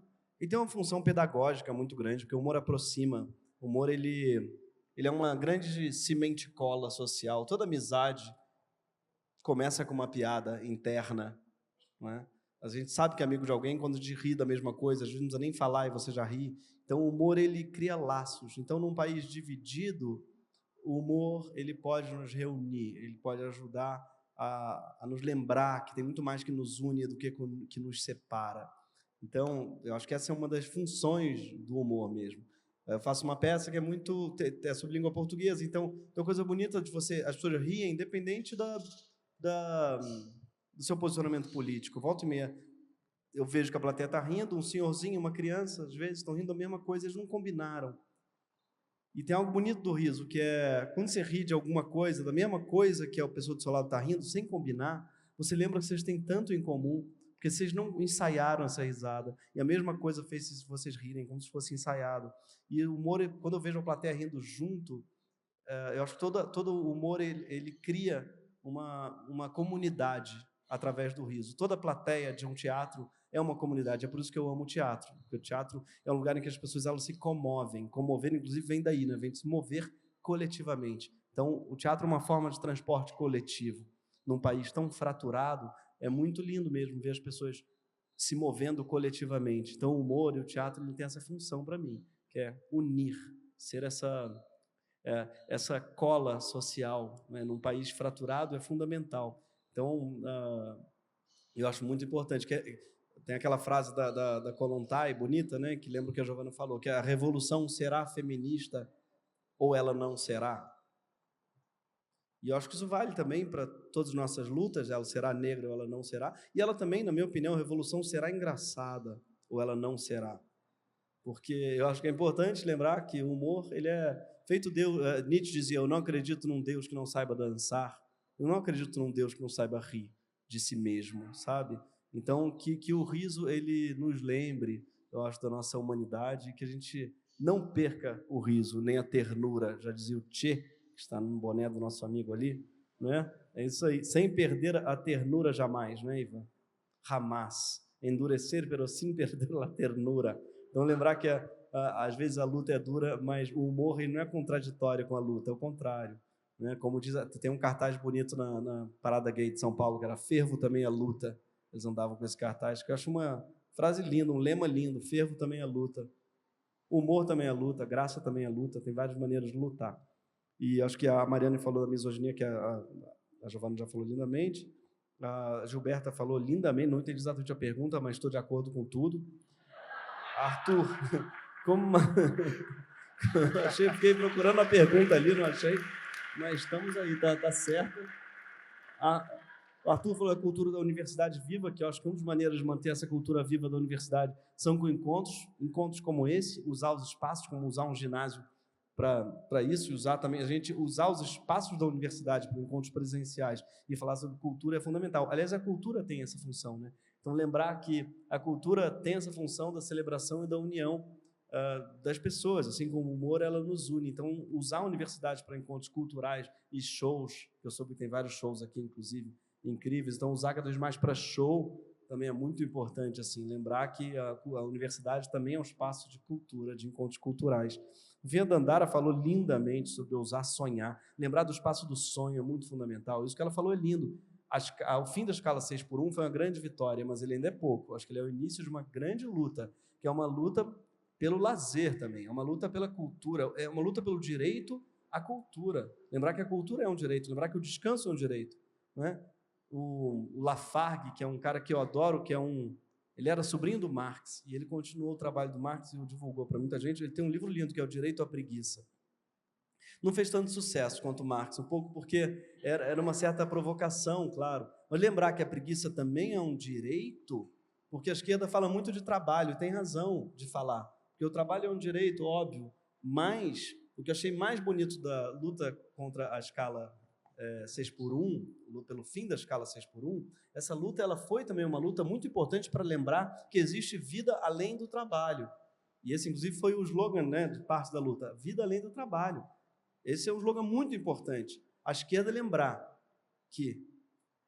Speaker 4: função pedagógica muito grande, porque o humor aproxima. O humor ele é uma grande cimente-cola social. Toda amizade começa com uma piada interna, não é? A gente sabe que é amigo de alguém quando a gente ri da mesma coisa, a gente não precisa nem falar e você já ri. Então, o humor ele cria laços. Então, num país dividido, o humor ele pode nos reunir, ele pode ajudar a nos lembrar que tem muito mais que nos une do que nos separa. Então, eu acho que essa é uma das funções do humor mesmo. Eu faço uma peça que é sobre língua portuguesa, então tem uma coisa bonita de as pessoas riem, independente do seu posicionamento político. Volta e meia, eu vejo que a plateia está rindo, um senhorzinho, uma criança, às vezes estão rindo da mesma coisa, eles não combinaram. E tem algo bonito do riso, que é quando você ri de alguma coisa, da mesma coisa que a pessoa do seu lado está rindo, sem combinar, você lembra que vocês têm tanto em comum, porque vocês não ensaiaram essa risada. E a mesma coisa fez vocês rirem, como se fosse ensaiado. E o humor, quando eu vejo a plateia rindo junto, eu acho que todo o humor ele cria uma comunidade através do riso. Toda a plateia de um teatro é uma comunidade. É por isso que eu amo o teatro, porque o teatro é um lugar em que as pessoas elas se comovem. Comover, inclusive, vem daí, né? Vem de se mover coletivamente. Então, o teatro é uma forma de transporte coletivo. Num país tão fraturado, é muito lindo mesmo ver as pessoas se movendo coletivamente. Então, o humor e o teatro ele tem essa função para mim, que é unir, ser essa cola social, né? Num país fraturado é fundamental. Então, eu acho muito importante. Tem aquela frase da Kollontai, bonita, né? Que lembra o que a Giovana falou, que a revolução será feminista ou ela não será. E eu acho que isso vale também para todas as nossas lutas, ela será negra ou ela não será. E ela também, na minha opinião, a revolução será engraçada ou ela não será. Porque eu acho que é importante lembrar que o humor, ele é feito Deus. Nietzsche dizia, eu não acredito num Deus que não saiba dançar, eu não acredito num Deus que não saiba rir de si mesmo, sabe? Então, que o riso, ele nos lembre, eu acho, da nossa humanidade, que a gente não perca o riso, nem a ternura, já dizia o Che, que está no boné do nosso amigo ali, não é? É isso aí, sem perder a ternura jamais, não é, Ivan? Jamás. Endurecer, pero sin perder a ternura. Então, lembrar que às vezes a luta é dura, mas o humor ele não é contraditório com a luta, é o contrário. Né? Como diz, tem um cartaz bonito na Parada Gay de São Paulo, que era fervo também é luta. Eles andavam com esse cartaz, que eu acho uma frase linda, um lema lindo, fervo também é luta. Humor também é luta, graça também é luta, tem várias maneiras de lutar. E acho que a Mariane falou da misoginia, que a Giovana já falou lindamente, a Gilberta falou lindamente, não entendi exatamente a pergunta, mas estou de acordo com tudo. Arthur, fiquei procurando a pergunta ali, não achei, mas estamos aí, tá certo. O Arthur falou da cultura da universidade viva, que eu acho que uma das maneiras de manter essa cultura viva da universidade são com encontros como esse, usar os espaços, como usar um ginásio para isso, usar os espaços da universidade para encontros presenciais e falar sobre cultura é fundamental. Aliás, a cultura tem essa função, né? Então, lembrar que a cultura tem essa função da celebração e da união das pessoas, assim como o humor, ela nos une. Então, usar a universidade para encontros culturais e shows, que eu soube que tem vários shows aqui, inclusive, incríveis, então usar cada vez mais para show também é muito importante, assim, lembrar que a universidade também é um espaço de cultura, de encontros culturais. Via Dandara falou lindamente sobre ousar sonhar, lembrar do espaço do sonho é muito fundamental, isso que ela falou é lindo. O fim da escala 6x1 foi uma grande vitória, mas ele ainda é pouco, acho que ele é o início de uma grande luta, que é uma luta pelo lazer também, é uma luta pela cultura, é uma luta pelo direito à cultura, lembrar que a cultura é um direito, lembrar que o descanso é um direito, não é? O Lafargue, que é um cara que eu adoro, ele era sobrinho do Marx, e ele continuou o trabalho do Marx e o divulgou para muita gente. Ele tem um livro lindo, que é O Direito à Preguiça. Não fez tanto sucesso quanto Marx, um pouco porque era uma certa provocação, claro, mas lembrar que a preguiça também é um direito, porque a esquerda fala muito de trabalho, e tem razão de falar, porque o trabalho é um direito, óbvio, mas o que eu achei mais bonito da luta contra a escala 6x1, pelo fim da escala 6x1, essa luta ela foi também uma luta muito importante para lembrar que existe vida além do trabalho. E esse, inclusive, foi o slogan, né, de parte da luta, vida além do trabalho. Esse é um slogan muito importante. A esquerda lembrar que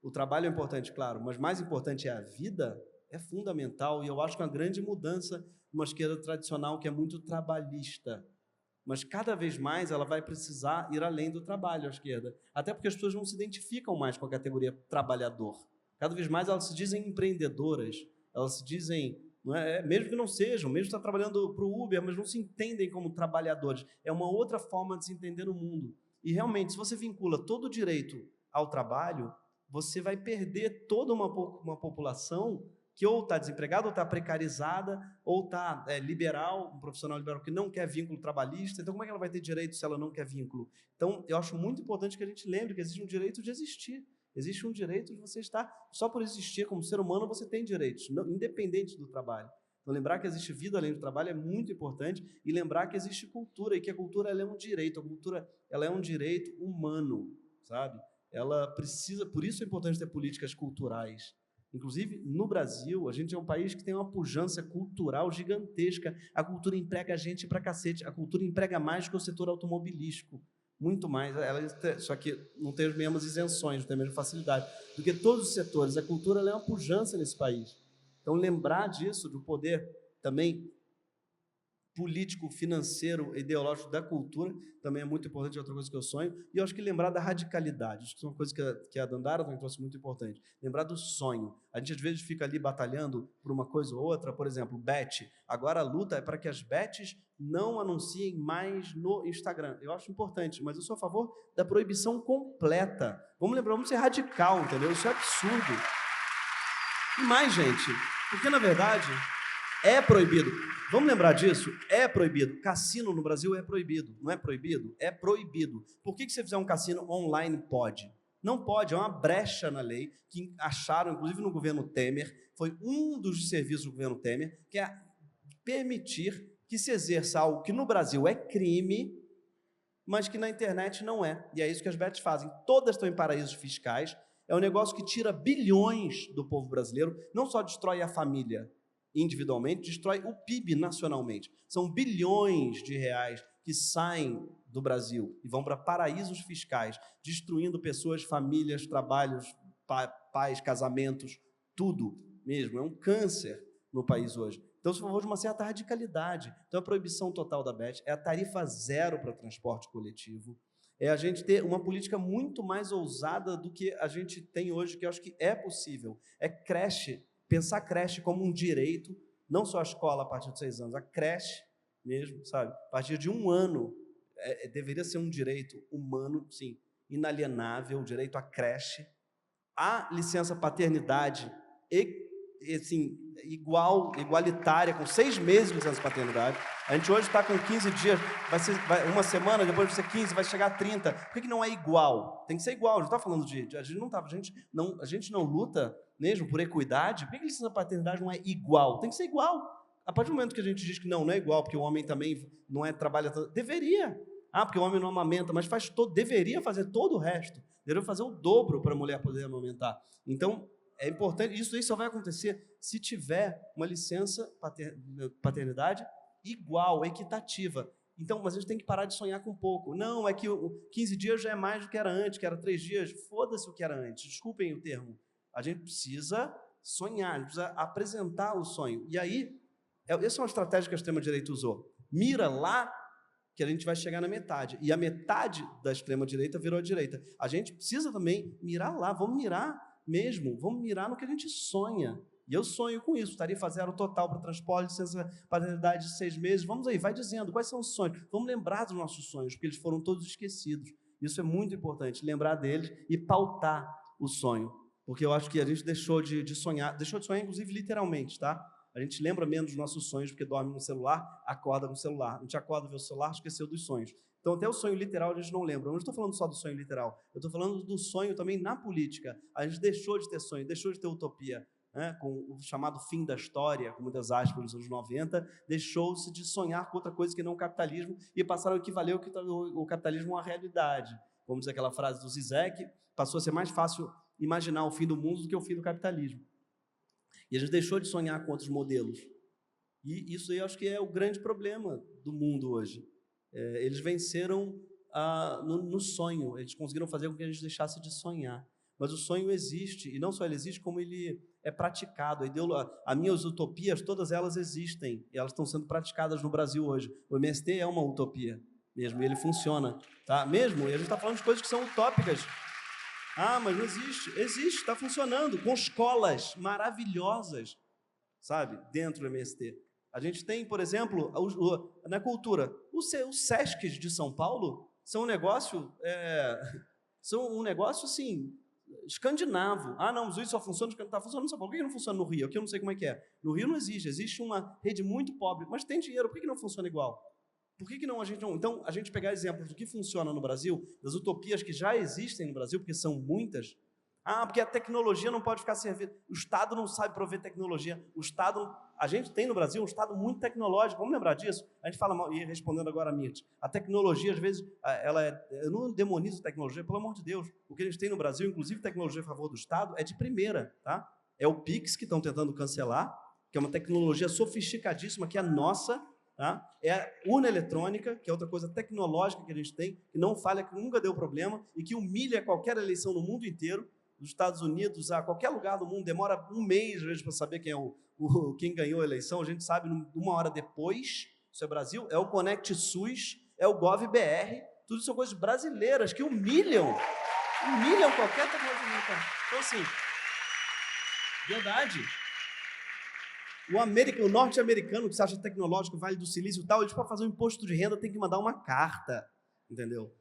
Speaker 4: o trabalho é importante, claro, mas mais importante é a vida, é fundamental, e eu acho que é uma grande mudança uma esquerda tradicional que é muito trabalhista. Mas cada vez mais ela vai precisar ir além do trabalho, a esquerda. Até porque as pessoas não se identificam mais com a categoria trabalhador. Cada vez mais elas se dizem empreendedoras, elas se dizem, não é, mesmo que não sejam, mesmo que estão trabalhando para o Uber, mas não se entendem como trabalhadores. É uma outra forma de se entender no mundo. E realmente, se você vincula todo o direito ao trabalho, você vai perder toda uma população que ou está desempregada, ou está precarizada, ou está liberal, um profissional liberal que não quer vínculo trabalhista. Então, como é que ela vai ter direito se ela não quer vínculo? Então, eu acho muito importante que a gente lembre que existe um direito de existir. Existe um direito de você estar... Só por existir como ser humano, você tem direitos, independente do trabalho. Então, lembrar que existe vida além do trabalho é muito importante, e lembrar que existe cultura, e que a cultura ela é um direito. A cultura ela é um direito humano, sabe? Ela precisa... Por isso é importante ter políticas culturais. Inclusive, no Brasil, a gente é um país que tem uma pujança cultural gigantesca. A cultura emprega a gente pra cacete. A cultura emprega mais que o setor automobilístico. Muito mais. Só que não tem as mesmas isenções, não tem a mesma facilidade do que todos os setores. A cultura ela é uma pujança nesse país. Então, lembrar disso, do poder também político, financeiro, ideológico da cultura, também é muito importante, é outra coisa que eu sonho. E eu acho que lembrar da radicalidade, acho que é uma coisa que a Dandara também trouxe muito importante. Lembrar do sonho. A gente, às vezes, fica ali batalhando por uma coisa ou outra, por exemplo, bet. Agora a luta é para que as bets não anunciem mais no Instagram. Eu acho importante, mas eu sou a favor da proibição completa. Vamos lembrar, vamos ser radical, entendeu? Isso é absurdo. E mais, gente, porque, na verdade, é proibido. Vamos lembrar disso? É proibido. Cassino no Brasil é proibido. Não é proibido? É proibido. Por que você fizer um cassino online pode? Não pode. É uma brecha na lei que acharam, inclusive no governo Temer, foi um dos serviços do governo Temer, que é permitir que se exerça algo que no Brasil é crime, mas que na internet não é. E é isso que as bets fazem. Todas estão em paraísos fiscais. É um negócio que tira bilhões do povo brasileiro, não só destrói a família individualmente, destrói o PIB nacionalmente. São bilhões de reais que saem do Brasil e vão para paraísos fiscais, destruindo pessoas, famílias, trabalhos, pais, casamentos, tudo mesmo. É um câncer no país hoje. Então, sou a favor de uma certa radicalidade. Então, a proibição total da bet é a tarifa zero para transporte coletivo, é a gente ter uma política muito mais ousada do que a gente tem hoje, que eu acho que é possível. É creche. Pensar a creche como um direito, não só a escola a partir de 6 anos, a creche mesmo, sabe? A partir de 1 ano, deveria ser um direito humano, sim, inalienável, o direito à creche, a licença paternidade, assim, igualitária, com 6 meses de licença paternidade. A gente hoje está com 15 dias, uma semana, depois vai ser 15, vai chegar a 30. Por que não é igual? Tem que ser igual. A gente está falando a gente não luta mesmo por equidade. Por que a licença paternidade não é igual? Tem que ser igual. A partir do momento que a gente diz que não é igual, porque o homem também não trabalha tanto, deveria. Porque o homem não amamenta, mas deveria fazer todo o resto. Deveria fazer o dobro para a mulher poder amamentar. Então, é importante, isso aí só vai acontecer se tiver uma licença paternidade igual, equitativa. Então, mas a gente tem que parar de sonhar com pouco. Não, é que 15 dias já é mais do que era antes, que era 3 dias. Foda-se o que era antes, desculpem o termo. A gente precisa sonhar, a gente precisa apresentar o sonho. E aí, essa é uma estratégia que a extrema-direita usou. Mira lá que a gente vai chegar na metade. E a metade da extrema-direita virou a direita. A gente precisa também mirar lá, vamos mirar mesmo, vamos mirar no que a gente sonha. E eu sonho com isso, tarifa zero total para transporte, licença paternidade de 6 meses. Vamos aí, vai dizendo quais são os sonhos. Vamos lembrar dos nossos sonhos, porque eles foram todos esquecidos. Isso é muito importante, lembrar deles e pautar o sonho. Porque eu acho que a gente deixou de sonhar, inclusive literalmente, tá? A gente lembra menos dos nossos sonhos porque dorme no celular, acorda no celular. A gente acorda, vê o celular, esqueceu dos sonhos. Então, até o sonho literal a gente não lembra. Eu não estou falando só do sonho literal, eu estou falando do sonho também na política. A gente deixou de ter sonho, deixou de ter utopia. Com o chamado fim da história, com muitas aspas nos anos 90, deixou-se de sonhar com outra coisa que não o capitalismo e passaram a equivaler o capitalismo a uma realidade. vamos dizer aquela frase do Zizek, passou a ser mais fácil imaginar o fim do mundo do que o fim do capitalismo. E a gente deixou de sonhar com outros modelos. E isso aí eu acho que é o grande problema do mundo hoje. Eles venceram no sonho, eles conseguiram fazer com que a gente deixasse de sonhar. Mas o sonho existe, e não só ele existe, como ele é praticado. As minhas utopias, todas elas existem, e elas estão sendo praticadas no Brasil hoje. O MST é uma utopia mesmo, e ele funciona. Tá? Mesmo, e a gente está falando de coisas que são utópicas. Mas não existe. Existe, está funcionando, com escolas maravilhosas, sabe, dentro do MST. A gente tem, por exemplo, na cultura, os SESCs de São Paulo são um negócio, assim, escandinavo. Não, mas isso só funciona, está funcionando em São Paulo. Por que não funciona no Rio? Aqui eu não sei como é que é. No Rio não existe uma rede muito pobre, mas tem dinheiro, por que não funciona igual? Por que não a gente não... Então, a gente pegar exemplos do que funciona no Brasil, das utopias que já existem no Brasil, porque são muitas. Porque a tecnologia não pode ficar servida. O Estado não sabe prover tecnologia. A gente tem no Brasil um Estado muito tecnológico. Vamos lembrar disso? A gente fala mal, e respondendo agora a Mirth, a tecnologia, às vezes, eu não demonizo a tecnologia, pelo amor de Deus. O que a gente tem no Brasil, inclusive tecnologia a favor do Estado, é de primeira. Tá? É o Pix, que estão tentando cancelar, que é uma tecnologia sofisticadíssima, que é nossa. Tá? É a urna eletrônica, que é outra coisa tecnológica que a gente tem, que não falha, que nunca deu problema e que humilha qualquer eleição no mundo inteiro, dos Estados Unidos a qualquer lugar do mundo, demora um mês, às vezes, para saber quem ganhou a eleição, a gente sabe uma hora depois. Isso é Brasil, é o Conect SUS, é o GovBR, tudo são coisas brasileiras que humilham qualquer tecnologia. Então, assim, verdade. O norte-americano, que se acha tecnológico, Vale do Silício e tal, eles, para fazer um imposto de renda, tem que mandar uma carta, entendeu?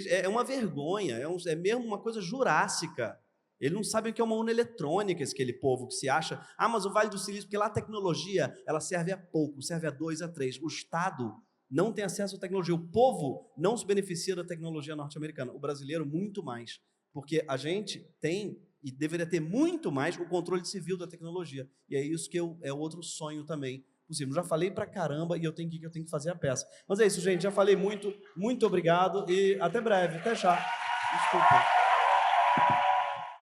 Speaker 4: É uma vergonha, é mesmo uma coisa jurássica. Eles não sabem o que é uma urna eletrônica, aquele povo que se acha, mas o Vale do Silício, porque lá a tecnologia, ela serve a pouco, serve a 2, a 3. O Estado não tem acesso à tecnologia, o povo não se beneficia da tecnologia norte-americana, o brasileiro muito mais, porque a gente tem, e deveria ter muito mais, o controle civil da tecnologia, e é isso que é outro sonho também possível. Já falei pra caramba e eu tenho que fazer a peça. Mas é isso, gente, já falei muito, muito obrigado e até breve, até já. Desculpa.